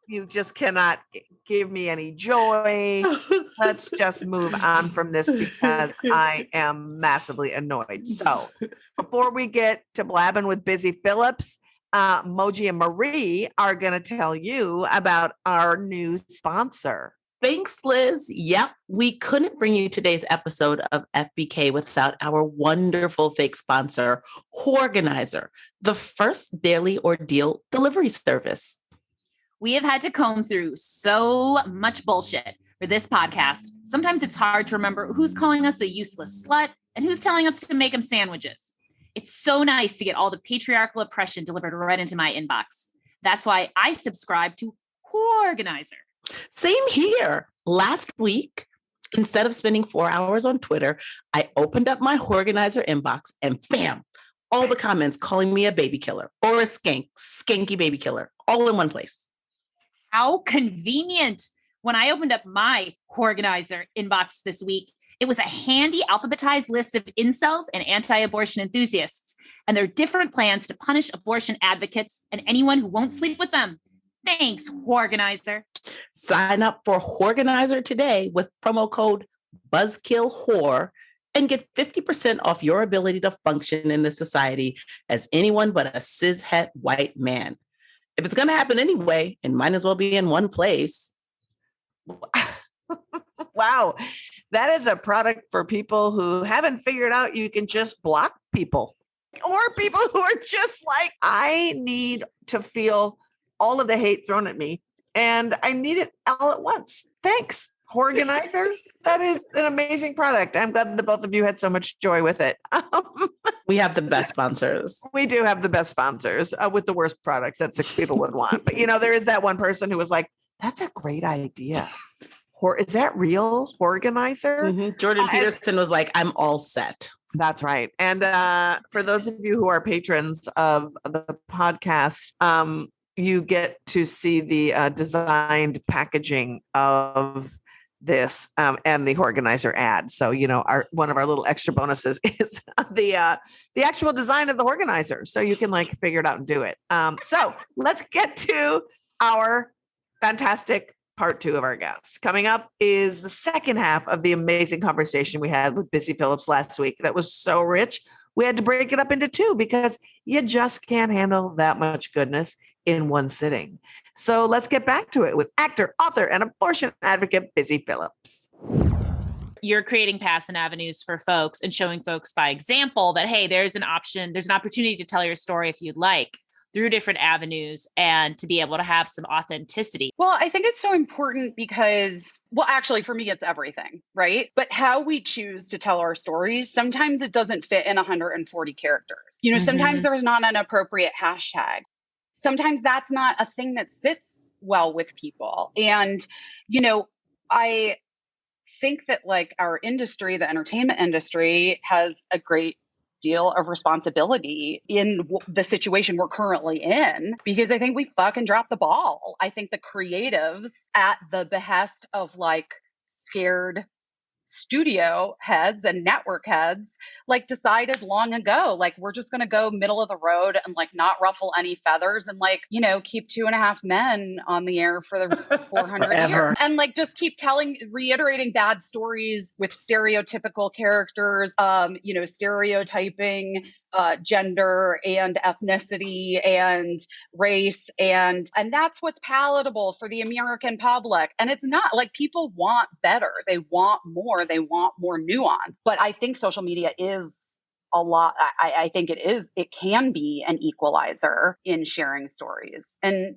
You just cannot give me any joy. Let's just move on from this because I am massively annoyed. So before we get to blabbing with Busy Phillips, Moji and Marie are going to tell you about our new sponsor. Thanks, Liz. Yep, we couldn't bring you today's episode of FBK without our wonderful fake sponsor, Organizer, the first daily ordeal delivery service. We have had to comb through so much bullshit for this podcast. Sometimes it's hard to remember who's calling us a useless slut and who's telling us to make them sandwiches. It's so nice to get all the patriarchal oppression delivered right into my inbox. That's why I subscribe to Organizer. Same here. Last week, instead of spending 4 hours on Twitter, I opened up my Organizer inbox and bam, all the comments calling me a baby killer or a skanky baby killer, all in one place. How convenient. When I opened up my Organizer inbox this week, it was a handy alphabetized list of incels and anti-abortion enthusiasts and their different plans to punish abortion advocates and anyone who won't sleep with them. Thanks, Organizer. Sign up for Organizer today with promo code BuzzkillWhore and get 50% off your ability to function in this society as anyone but a cishet white man. If it's going to happen anyway, it might as well be in one place. Wow. That is a product for people who haven't figured out you can just block people or people who are just like, I need to feel all of the hate thrown at me and I need it all at once. Thanks, Organizers. That is an amazing product. I'm glad that both of you had so much joy with it. We have the best sponsors. We do have the best sponsors with the worst products that 6 people would want. But, there is that one person who was like, that's a great idea. Or is that real? Organizer? Mm-hmm. Jordan Peterson was like, I'm all set. That's right. And for those of you who are patrons of the podcast, you get to see the designed packaging of this and the Organizer ad. So, one of our little extra bonuses is the actual design of the Organizer. So you can figure it out and do it. So let's get to our fantastic part 2 of our guests. Coming up is the second half of the amazing conversation we had with Busy Phillips last week. That was so rich. We had to break it up into 2 because you just can't handle that much goodness in one sitting. So let's get back to it with actor, author, and abortion advocate Busy Phillips. you're creating paths and avenues for folks and showing folks by example that, hey, there's an option, there's an opportunity to tell your story if you'd like through different avenues and to be able to have some authenticity. Well, I think it's so important because, well, actually for me, it's everything, right? But how we choose to tell our stories, sometimes it doesn't fit in 140 characters. Sometimes there's not an appropriate hashtag. Sometimes that's not a thing that sits well with people. And, I think that like our industry, the entertainment industry, has a great deal of responsibility in the situation we're currently in, because I think we fucking dropped the ball. I think the creatives, at the behest of like scared studio heads and network heads, like decided long ago, like we're just going to go middle of the road and like not ruffle any feathers and like, keep 2.5 Men on the air for the 400 years and like just keep reiterating bad stories with stereotypical characters, stereotyping gender and ethnicity and race, and that's what's palatable for the American public. And it's not like people want better. They want more. They want more nuance. But I think social media is a lot. I think it can be an equalizer in sharing stories. And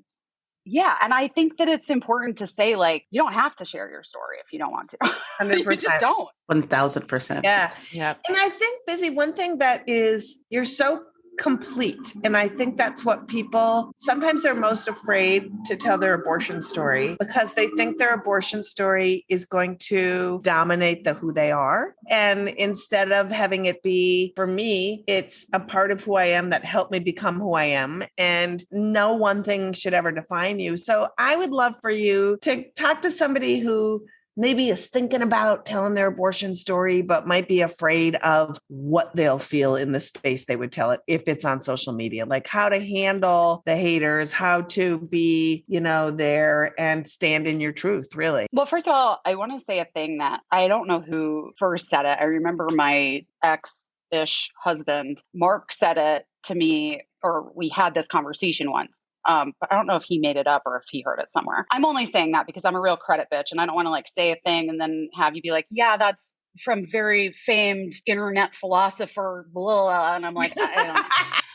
yeah, and I think that it's important to say, like, you don't have to share your story if you don't want to. 100%. You just don't. 1000%. Yeah. Yeah. And I think, Busy, one thing that is, you're so complete. And I think that's what people, sometimes they're most afraid to tell their abortion story because they think their abortion story is going to dominate who they are. And instead of having it be, for me, it's a part of who I am that helped me become who I am. And no one thing should ever define you. So I would love for you to talk to somebody who maybe is thinking about telling their abortion story, but might be afraid of what they'll feel in the space they would tell it if it's on social media, like how to handle the haters, how to be, there and stand in your truth, really. Well, first of all, I want to say a thing that I don't know who first said it. I remember my ex-ish husband, Mark, said it to me, or we had this conversation once. But I don't know if he made it up or if he heard it somewhere. I'm only saying that because I'm a real credit bitch and I don't want to like say a thing and then have you be like, yeah, that's from very famed internet philosopher, blah, blah. And I'm like, I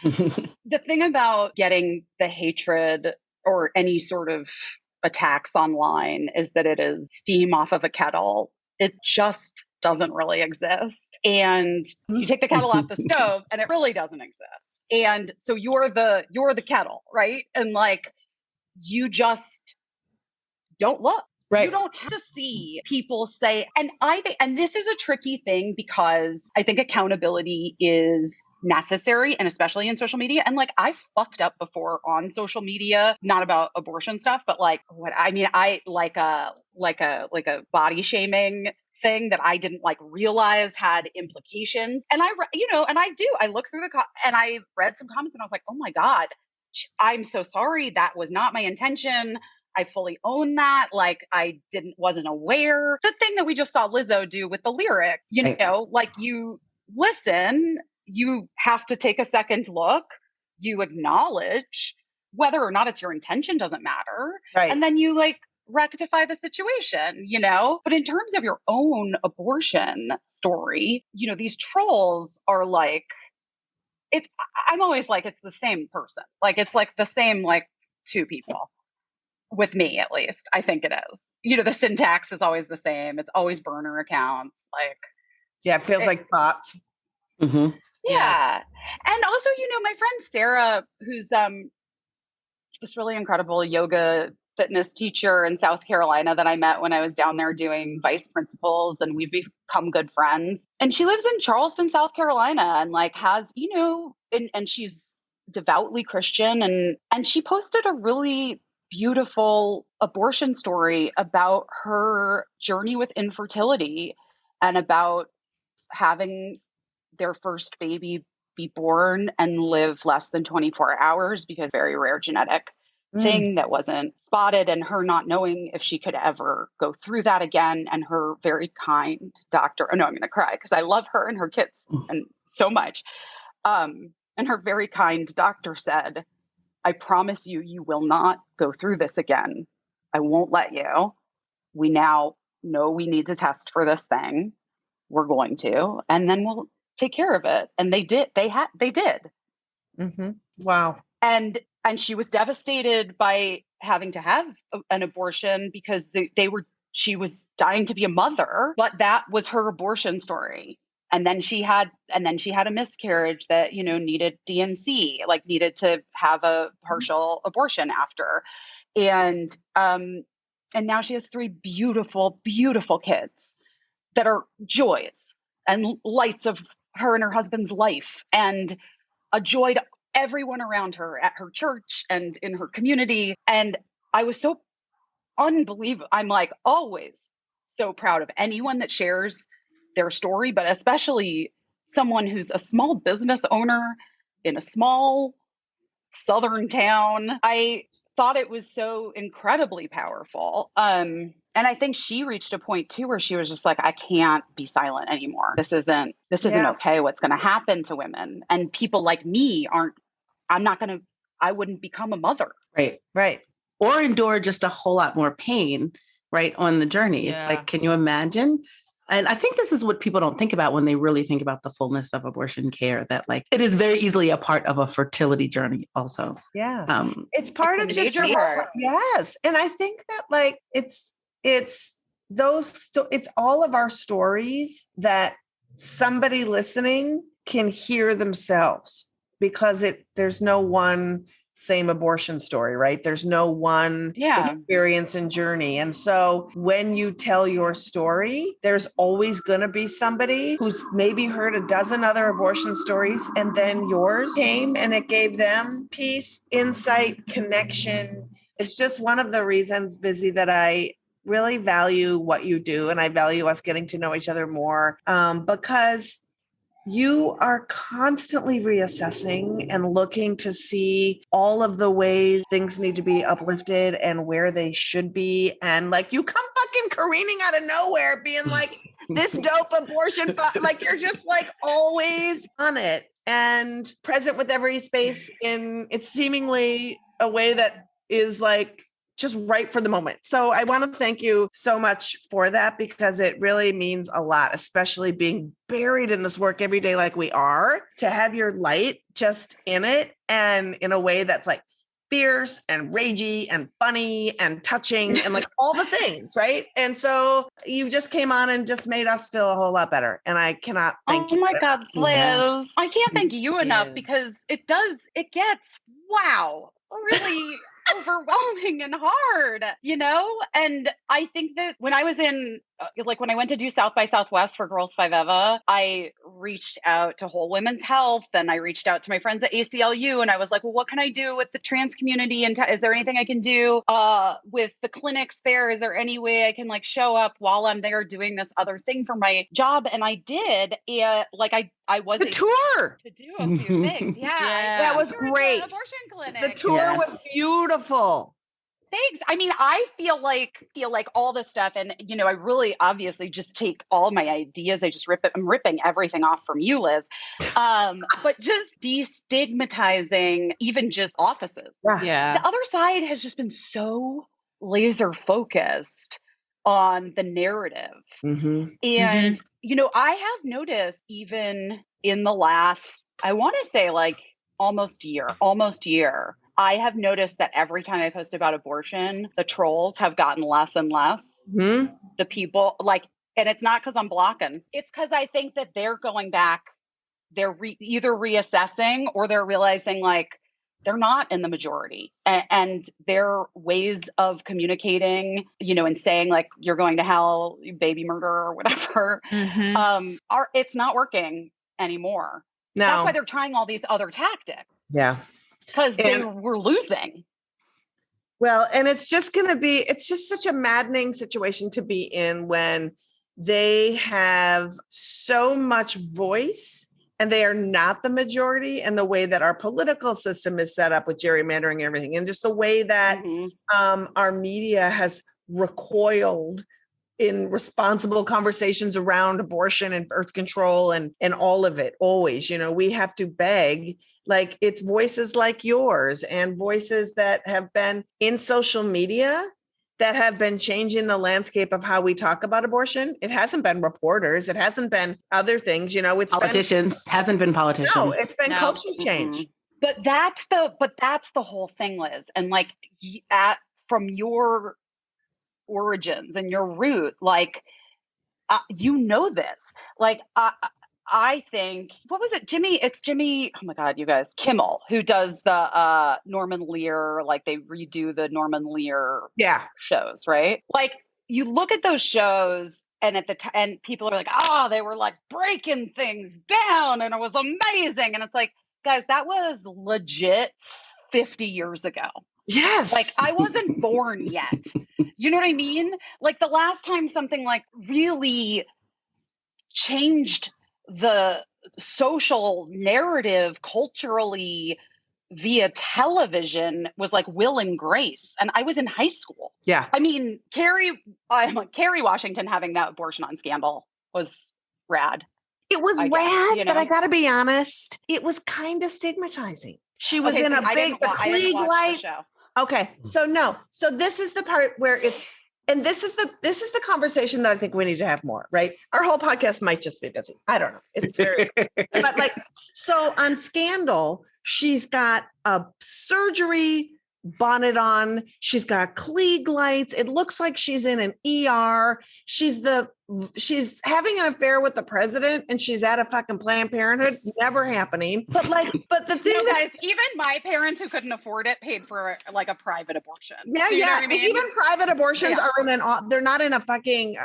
don't. The thing about getting the hatred or any sort of attacks online is that it is steam off of a kettle. It just doesn't really exist. And you take the kettle off the stove and it really doesn't exist. And so you're the kettle, right? And like, you just don't look. Right. You don't have to see people say, and this is a tricky thing because I think accountability is necessary, and especially in social media. And like, I fucked up before on social media, not about abortion stuff, but like I like a body shaming thing that I didn't like realize had implications. And I look through and I read some comments and I was like, oh my God, I'm so sorry. That was not my intention. I fully own that. Like wasn't aware. The thing that we just saw Lizzo do with the lyric, like you listen, you have to take a second look, you acknowledge whether or not it's your intention doesn't matter. Right. And then you like rectify the situation, But in terms of your own abortion story, these trolls are like, I'm always like, it's the same person. Like, it's like the same, like two people. With me, at least, I think it is. The syntax is always the same. It's always burner accounts. Like, yeah, it feels like bots. Mm-hmm. Yeah. And also, my friend Sarah, who's this really incredible yoga fitness teacher in South Carolina that I met when I was down there doing vice principals, and we've become good friends. And she lives in Charleston, South Carolina, and like has, and she's devoutly Christian, and she posted a really beautiful abortion story about her journey with infertility and about having their first baby be born and live less than 24 hours because very rare genetic thing that wasn't spotted, and her not knowing if she could ever go through that again. And her very kind doctor, I'm going to cry because I love her and her kids and so much. And her very kind doctor said, I promise you, you will not go through this again. I won't let you. We now know we need to test for this thing. we're going to, and then we'll take care of it. And they did. They did. Mm-hmm. Wow. And she was devastated by having to have an abortion because she was dying to be a mother, but that was her abortion story. And then she had a miscarriage that, needed DNC, like needed to have a partial abortion after. And now she has 3 beautiful, beautiful kids that are joys and lights of her and her husband's life, and a joy to everyone around her at her church and in her community. And I was so unbelievable. I'm like always so proud of anyone that shares their story, but especially someone who's a small business owner in a small southern town. I thought it was so incredibly powerful. And I think she reached a point too where she was just like, I can't be silent anymore. This isn't okay. What's going to happen to women? And people like me I wouldn't become a mother. Right. Or endure just a whole lot more pain, right, on the journey. It's like, can you imagine? And I think this is what people don't think about when they really think about the fullness of abortion care, that like it is very easily a part of a fertility journey also. Yeah. It's part of just your part. Yes. And I think that like it's all of our stories that somebody listening can hear themselves, because there's no one same abortion story, right? There's no one experience and journey. And so when you tell your story, there's always going to be somebody who's maybe heard a dozen other abortion stories, and then yours came and it gave them peace, insight, connection. It's just one of the reasons, Busy, that I really value what you do. And I value us getting to know each other more, because you are constantly reassessing and looking to see all of the ways things need to be uplifted and where they should be. And like, you come fucking careening out of nowhere being like, this dope abortion, like you're just like always on it and present with every space in it's seemingly a way that is like just right for the moment. So I want to thank you so much for that, because it really means a lot, especially being buried in this work every day like we are, to have your light just in it and in a way that's like fierce and ragey and funny and touching and like all the things, right? And so you just came on and just made us feel a whole lot better. And I cannot thank you. Oh my God, Liz. I can't thank you enough, because it gets, wow, really overwhelming and hard, And I think that when I was when I went to do South by Southwest for Girls 5 Eva, I reached out to Whole Women's Health, and I reached out to my friends at ACLU, and I was like, well, what can I do with the trans community? And is there anything I can do with the clinics there? Is there any way I can like show up while I'm there doing this other thing for my job? And I did. I was the tour to do a few things. Yeah. That was great. Abortion clinic. The tour was beautiful. Thanks. I mean, I feel like all this stuff, and I really obviously just take all my ideas. I'm ripping everything off from you, Liz. But just destigmatizing even just offices. Yeah. The other side has just been so laser focused on the narrative. Mm-hmm. And, I have noticed even in the last, I want to say like almost year, I have noticed that every time I post about abortion, the trolls have gotten less and less. Mm-hmm. The people and it's not because I'm blocking. It's because I think that they're going back. They're either reassessing or they're realizing like they're not in the majority, and their ways of communicating, and saying like you're going to hell, you baby murderer or whatever, it's not working anymore. No. That's why they're trying all these other tactics. Yeah. Because they were losing. Well, and it's just such a maddening situation to be in when they have so much voice and they are not the majority, and the way that our political system is set up with gerrymandering and everything, and just the way that our media has recoiled in responsible conversations around abortion and birth control and all of it. Always, we have to beg, like it's voices like yours and voices that have been in social media that have been changing the landscape of how we talk about abortion. It hasn't been reporters. It hasn't been other things. You know, it's Politicians. Hasn't been politicians. No, it's been No. culture change. But that's the whole thing, Liz. And like from your origins and your root, like you know this. Like I think, what was it? It's Jimmy. Oh my God, you guys, Kimmel, who does the Norman Lear, like they redo the Norman Lear shows, right? Like you look at those shows and and people are like, they were like breaking things down and it was amazing. And it's like, guys, that was legit 50 years ago. Yes. Like I wasn't born yet. You know what I mean? Like the last time something like really changed the social narrative culturally via television was like Will and Grace. And I was in high school. Yeah. I mean, Kerry Washington having that abortion on Scandal was rad. It was rad, but I got to be honest, it was kind of stigmatizing. She was in a big, the Klieg lights. Okay. So no. So this is the part where and this is the conversation that I think we need to have more, right? Our whole podcast might just be busy. I don't know. It's very, but like, so on Scandal, she's got a surgery bonnet on. She's got Klieg lights. It looks like she's in an ER. She's having an affair with the president and she's at a fucking Planned Parenthood. Never happening. But the thing guys, even my parents who couldn't afford it paid for like a private abortion. Yeah. So you know what I mean? Even private abortions are they're not in a fucking,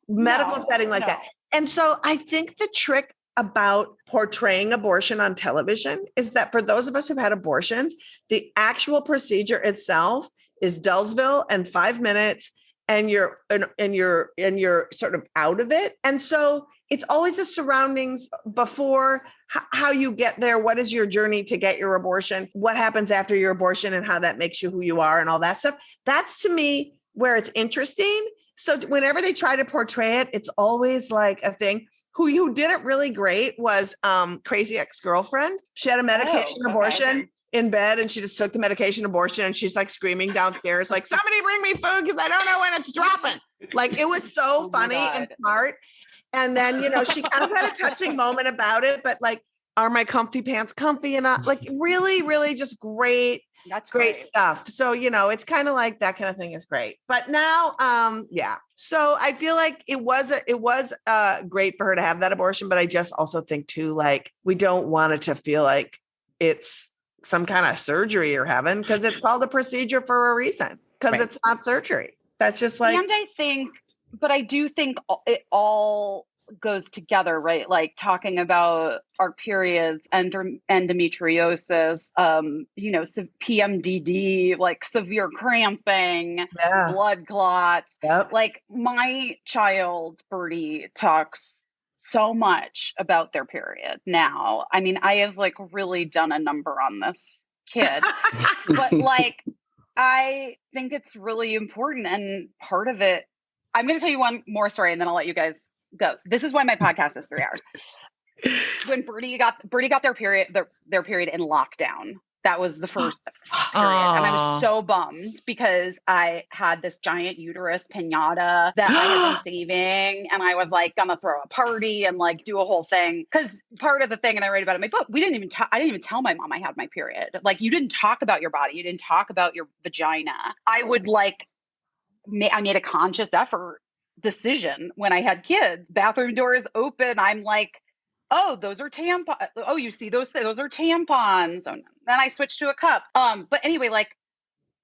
medical setting like that. And so I think the trick about portraying abortion on television is that for those of us who've had abortions, the actual procedure itself is Dullsville and 5 minutes and you're sort of out of it. And so it's always the surroundings before how you get there. What is your journey to get your abortion? What happens after your abortion and how that makes you who you are and all that stuff. That's to me where it's interesting. So whenever they try to portray it, it's always like a thing. Who did it really great was Crazy Ex-Girlfriend. She had a medication abortion in bed and she just took the medication abortion and she's like screaming downstairs, like, somebody bring me food because I don't know when it's dropping. Like it was so funny and smart. And then, she kind of had a touching moment about it, but like, are my comfy pants comfy? And like really, really just great. That's great stuff. So, it's kind of like that kind of thing is great. But now, So I feel like it was great for her to have that abortion, but I just also think too, like, we don't want it to feel like it's some kind of surgery you're having because it's called a procedure for a reason because it's not surgery. That's just like, but I do think it all goes together, right? Like talking about our periods, endometriosis, PMDD, like severe cramping, blood clots. Yep. Like my child, Birdie, talks so much about their period now. I mean, I have like really done a number on this kid, but like, I think it's really important. And part of it, I'm going to tell you one more story and then I'll let you guys go. This is why my podcast is 3 hours. When Birdie got their period in lockdown. That was the first period. And I was so bummed because I had this giant uterus pinata that I had been saving. And I was like, gonna throw a party and like do a whole thing. Cause part of the thing, and I write about it in my book, I didn't even tell my mom I had my period. Like you didn't talk about your body. You didn't talk about your vagina. I made a conscious decision when I had kids, bathroom doors open. I'm like, oh, those are tampons. Oh, you see those are tampons. So then I switched to a cup. But anyway, like,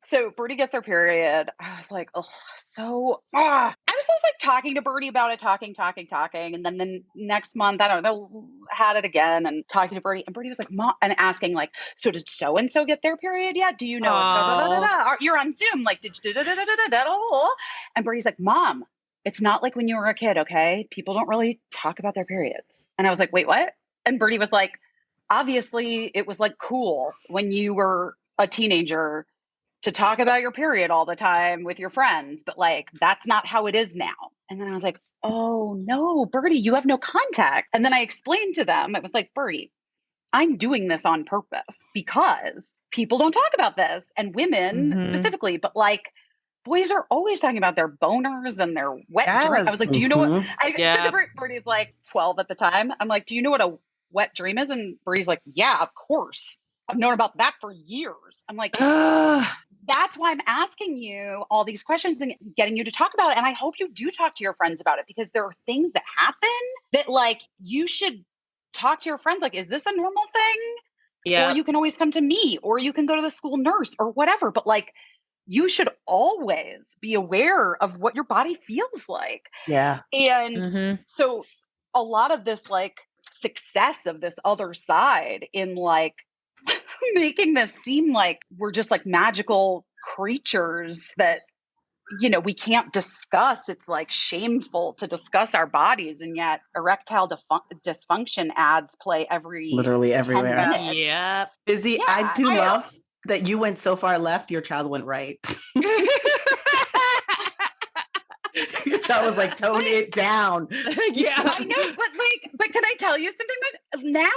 so Birdie gets their period. I was like, oh, I was just like talking to Birdie about it, talking. And then the next month, I don't know, had it again and talking to Birdie. And Birdie was like, Mom, and asking like, so did so-and-so get their period yet? Do you know? You're on Zoom. Like, and Birdie's like, Mom, it's not like when you were a kid, okay? People don't really talk about their periods. And I was like, wait, what? And Birdie was like, obviously it was like cool when you were a teenager to talk about your period all the time with your friends, but like, that's not how it is now. And then I was like, oh no, Birdie, you have no contact. And then I explained to them, it was like, Birdie, I'm doing this on purpose because people don't talk about this and women specifically, but like, boys are always talking about their boners and their wet dream. I was like, do you know what? I said to Birdie's like 12 at the time. I'm like, do you know what a wet dream is? And Birdie's like, yeah, of course. I've known about that for years. I'm like, that's why I'm asking you all these questions and getting you to talk about it. And I hope you do talk to your friends about it, because there are things that happen that like you should talk to your friends. Like, is this a normal thing? Yeah. Or you can always come to me, or you can go to the school nurse or whatever. But like, you should always be aware of what your body feels like. Yeah. And so a lot of this like success of this other side in like making this seem like we're just like magical creatures that, you know, we can't discuss. It's like shameful to discuss our bodies. And yet erectile dysfunction ads play literally everywhere. 10 minutes. Yeah. Busy. Yeah, I love that you went so far left, your child went right. Your child was like, tone it down. Yeah. I know, but can I tell you something? Now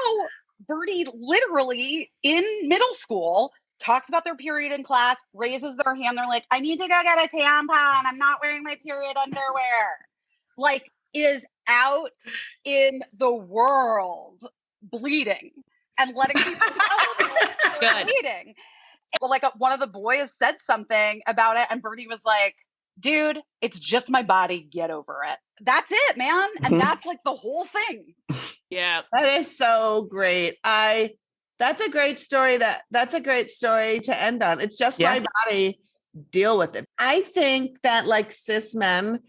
Birdie literally in middle school talks about their period in class, raises their hand. They're like, I need to go get a tampon. I'm not wearing my period underwear. Like, is out in the world bleeding and letting people know they're bleeding. Well, like one of the boys said something about it, and Birdie was like, dude, it's just my body. Get over it. That's it, man. And that's like the whole thing. Yeah. That is so great. That's a great story. That's a great story to end on. It's just my body. Deal with it. I think that like cis men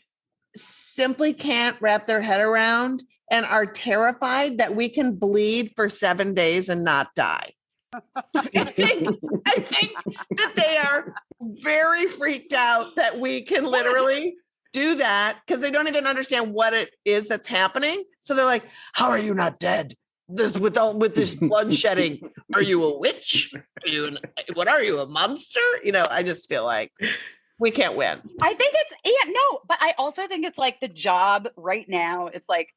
simply can't wrap their head around and are terrified that we can bleed for 7 days and not die. I think that they are very freaked out that we can literally do that, because they don't even understand what it is that's happening. So they're like, how are you not dead? With this blood shedding, are you a witch? What are you, a monster? You know, I just feel like we can't win. I think but I also think it's like the job right now. It's like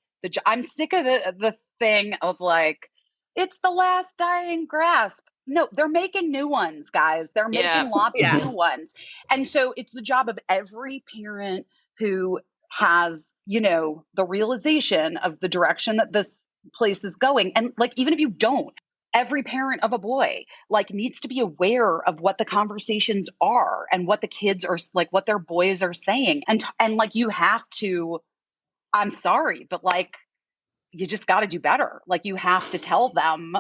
I'm sick of the thing of like, it's the last dying grasp. No, they're making new ones, guys. They're making lots of new ones. And so it's the job of every parent who has, you know, the realization of the direction that this place is going. And like, even if you don't, every parent of a boy like needs to be aware of what the conversations are and what the kids are like, what their boys are saying. And like, you have to, I'm sorry, but like, you just got to do better. Like, you have to tell them,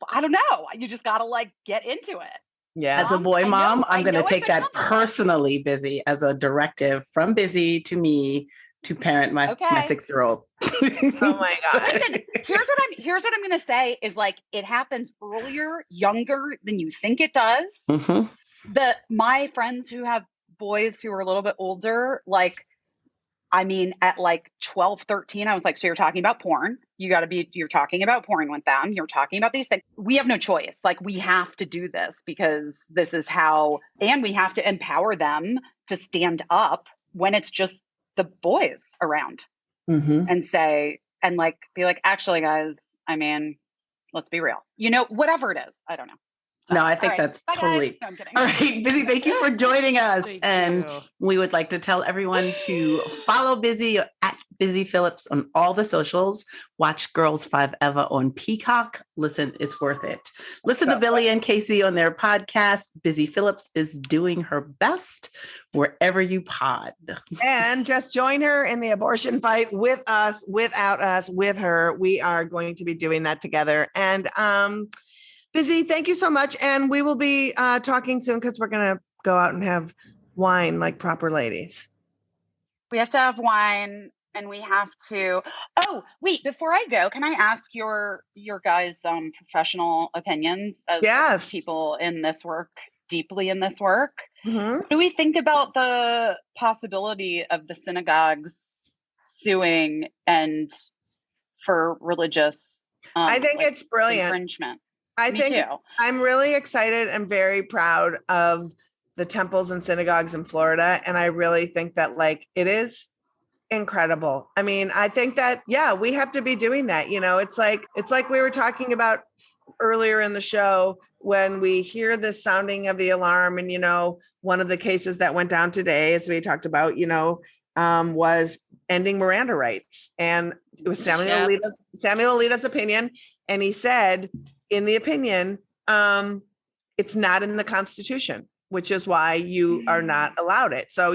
I don't know. You just got to like get into it. Yeah. As a boy mom, I'm going to take that personally, Busy, as a directive from Busy to me to parent my 6-year-old. Oh my God. Listen, here's what I'm going to say is like, it happens earlier, younger than you think it does. My friends who have boys who are a little bit older, like, I mean, at like 12, 13, I was like, so you're talking about porn. You're talking about porn with them. You're talking about these things. We have no choice. Like, we have to do this because this is how, and we have to empower them to stand up when it's just the boys around and say, and like, be like, actually guys, I mean, let's be real, you know, whatever it is. I don't know. No, I think that's totally. No, I'm kidding. All right, Busy, thank you for joining us. We would like to tell everyone to follow Busy at Busy Phillips on all the socials. Watch Girls 5 Eva on Peacock. Listen, it's worth it. Listen to Billy and Casey on their podcast. Busy Phillips is doing her best wherever you pod. And just join her in the abortion fight with us, without us, with her. We are going to be doing that together. And Busy, thank you so much. And we will be talking soon because we're going to go out and have wine like proper ladies. We have to have wine and we have to. Oh, wait, before I go, can I ask your guys' professional opinions as people in this work, deeply in this work? What do we think about the possibility of the synagogues suing and for religious I think it's brilliant. Infringement? I'm really excited and very proud of the temples and synagogues in Florida. And I really think that like, it is incredible. I mean, I think that, we have to be doing that. You know, it's like we were talking about earlier in the show when we hear the sounding of the alarm and, you know, one of the cases that went down today, as we talked about, was ending Miranda rights. And it was Samuel Alito's opinion. And he said in the opinion, it's not in the Constitution, which is why you are not allowed it. So,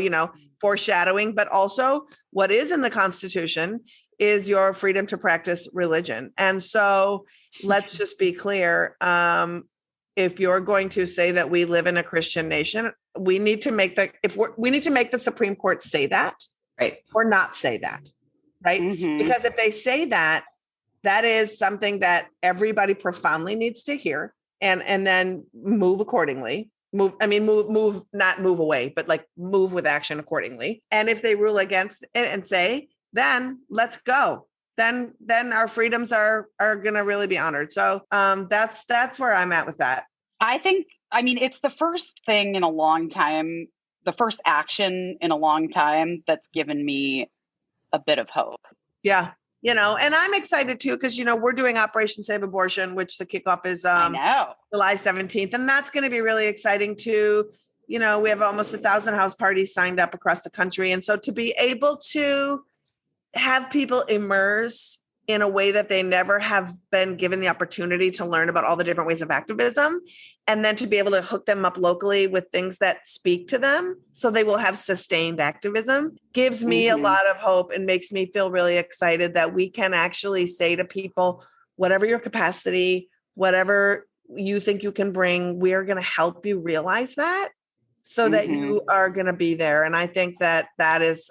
foreshadowing, but also what is in the Constitution is your freedom to practice religion. And so let's just be clear. If you're going to say that we live in a Christian nation, we need to make the Supreme Court say that, right? Or not say that, right? Mm-hmm. Because if they say that, that is something that everybody profoundly needs to hear and then move accordingly. Not move away, but like move with action accordingly. And if they rule against it and say, then let's go. Then our freedoms are going to really be honored. So that's where I'm at with that. It's the first thing in a long time, the first action in a long time that's given me a bit of hope. Yeah. And I'm excited too, because, we're doing Operation Save Abortion, which the kickoff is July 17th. And that's going to be really exciting too. We have almost 1,000 house parties signed up across the country. And so to be able to have people immerse in a way that they never have been given the opportunity to learn about all the different ways of activism, and then to be able to hook them up locally with things that speak to them so they will have sustained activism gives me a lot of hope and makes me feel really excited that we can actually say to people, whatever your capacity, whatever you think you can bring, we are going to help you realize that so that you are going to be there. And I think that is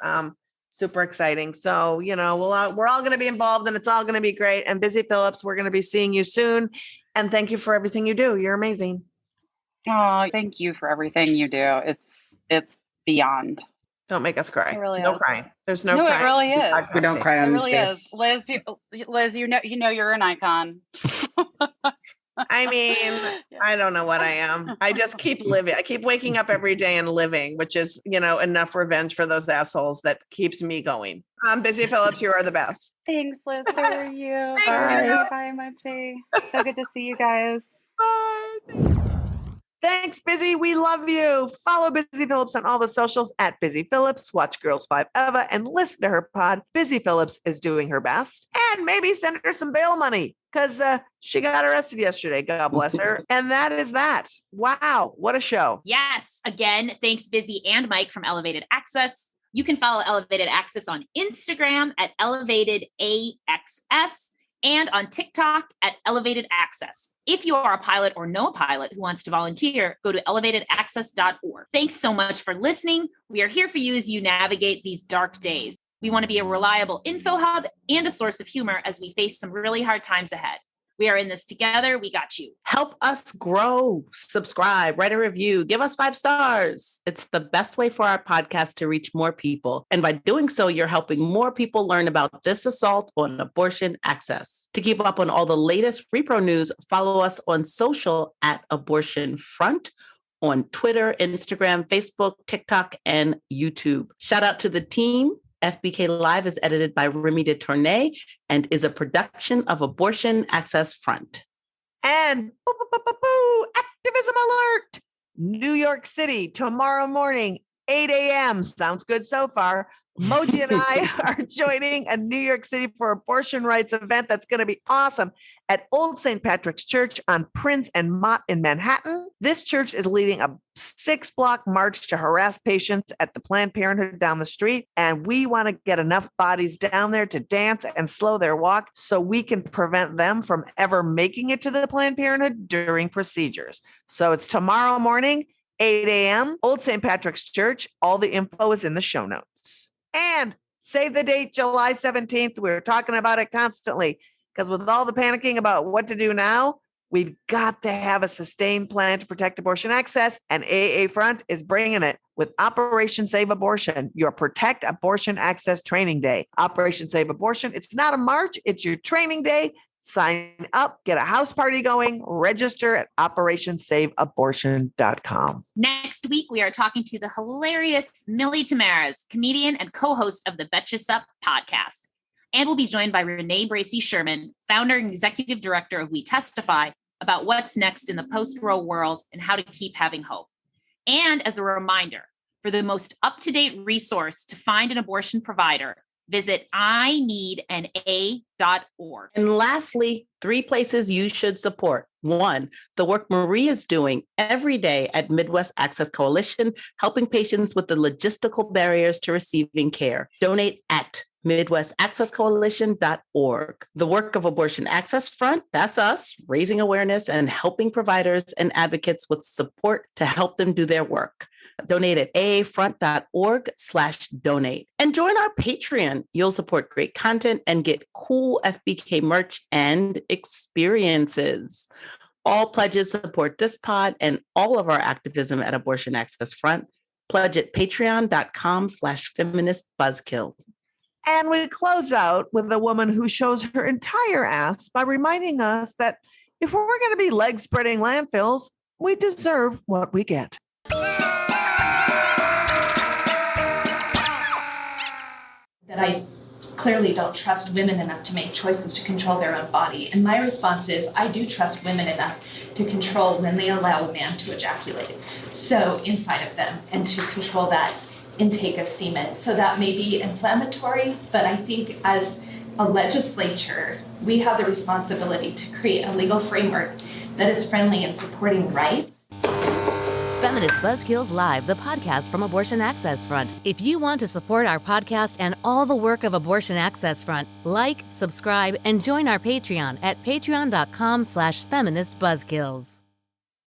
super exciting. So, we're all going to be involved and it's all going to be great. And Busy Phillips, we're going to be seeing you soon. And thank you for everything you do. You're amazing. Oh, thank you for everything you do. It's beyond. Don't make us cry. It really no is. Crying. There's no crying. It really is. We don't cry on these days. Liz, you know you're an icon. I don't know what I am. I just keep living. I keep waking up every day and living, which is, enough revenge for those assholes that keeps me going. Busy Phillips, you are the best. Thanks, Liz. How are you? Bye, Mochi. So good to see you guys. Bye. Thanks, Busy. We love you. Follow Busy Phillips on all the socials at Busy Phillips. Watch Girls 5 Eva and listen to her pod. Busy Phillips is doing her best. And maybe send her some bail money because she got arrested yesterday. God bless her. And that is that. Wow. What a show. Yes. Again, thanks, Busy and Mike from Elevated Access. You can follow Elevated Access on Instagram at ElevatedAXS and on TikTok at Elevated Access. If you are a pilot or know a pilot who wants to volunteer, go to elevatedaccess.org. Thanks so much for listening. We are here for you as you navigate these dark days. We want to be a reliable info hub and a source of humor as we face some really hard times ahead. We are in this together. We got you. Help us grow. Subscribe, write a review, give us 5 stars. It's the best way for our podcast to reach more people. And by doing so, you're helping more people learn about this assault on abortion access. To keep up on all the latest repro news, follow us on social at Abortion Front on Twitter, Instagram, Facebook, TikTok, and YouTube. Shout out to the team. FBK Live is edited by Remy de Tournay and is a production of Abortion Access Front. And activism alert! New York City, tomorrow morning, 8 a.m. Sounds good so far. Moji and I are joining a New York City for abortion rights event that's going to be awesome at Old St. Patrick's Church on Prince and Mott in Manhattan. This church is leading a 6-block march to harass patients at the Planned Parenthood down the street. And we want to get enough bodies down there to dance and slow their walk so we can prevent them from ever making it to the Planned Parenthood during procedures. So it's tomorrow morning, 8 a.m., Old St. Patrick's Church. All the info is in the show notes. And save the date, July 17th. We're talking about it constantly because with all the panicking about what to do now, we've got to have a sustained plan to protect abortion access. And AA Front is bringing it with Operation Save Abortion, your Protect Abortion Access Training Day. Operation Save Abortion. It's not a march. It's your training day. Sign up, get a house party going, register at operationsaveabortion.com. Next week, we are talking to the hilarious Millie Tamaras, comedian and co-host of the Betches Up podcast. And we'll be joined by Renee Bracey Sherman, founder and executive director of We Testify, about what's next in the post-Roe world and how to keep having hope. And as a reminder, for the most up-to-date resource to find an abortion provider, visit ineedana.org. And lastly, 3 places you should support. 1, the work Marie is doing every day at Midwest Access Coalition, helping patients with the logistical barriers to receiving care. Donate at MidwestAccessCoalition.org. The work of Abortion Access Front, that's us, raising awareness and helping providers and advocates with support to help them do their work. Donate at aafront.org/donate. And join our Patreon. You'll support great content and get cool FBK merch and experiences. All pledges support this pod and all of our activism at Abortion Access Front. Pledge at patreon.com/feministbuzzkills. And we close out with a woman who shows her entire ass by reminding us that if we're going to be leg spreading landfills, we deserve what we get. That I clearly don't trust women enough to make choices to control their own body. And my response is, I do trust women enough to control when they allow a man to ejaculate so inside of them and to control that intake of semen. So that may be inflammatory, but I think as a legislature, we have the responsibility to create a legal framework that is friendly in supporting rights. Feminist Buzzkills Live, the podcast from Abortion Access Front. If you want to support our podcast and all the work of Abortion Access Front, like, subscribe, and join our Patreon at patreon.com/feministbuzzkills.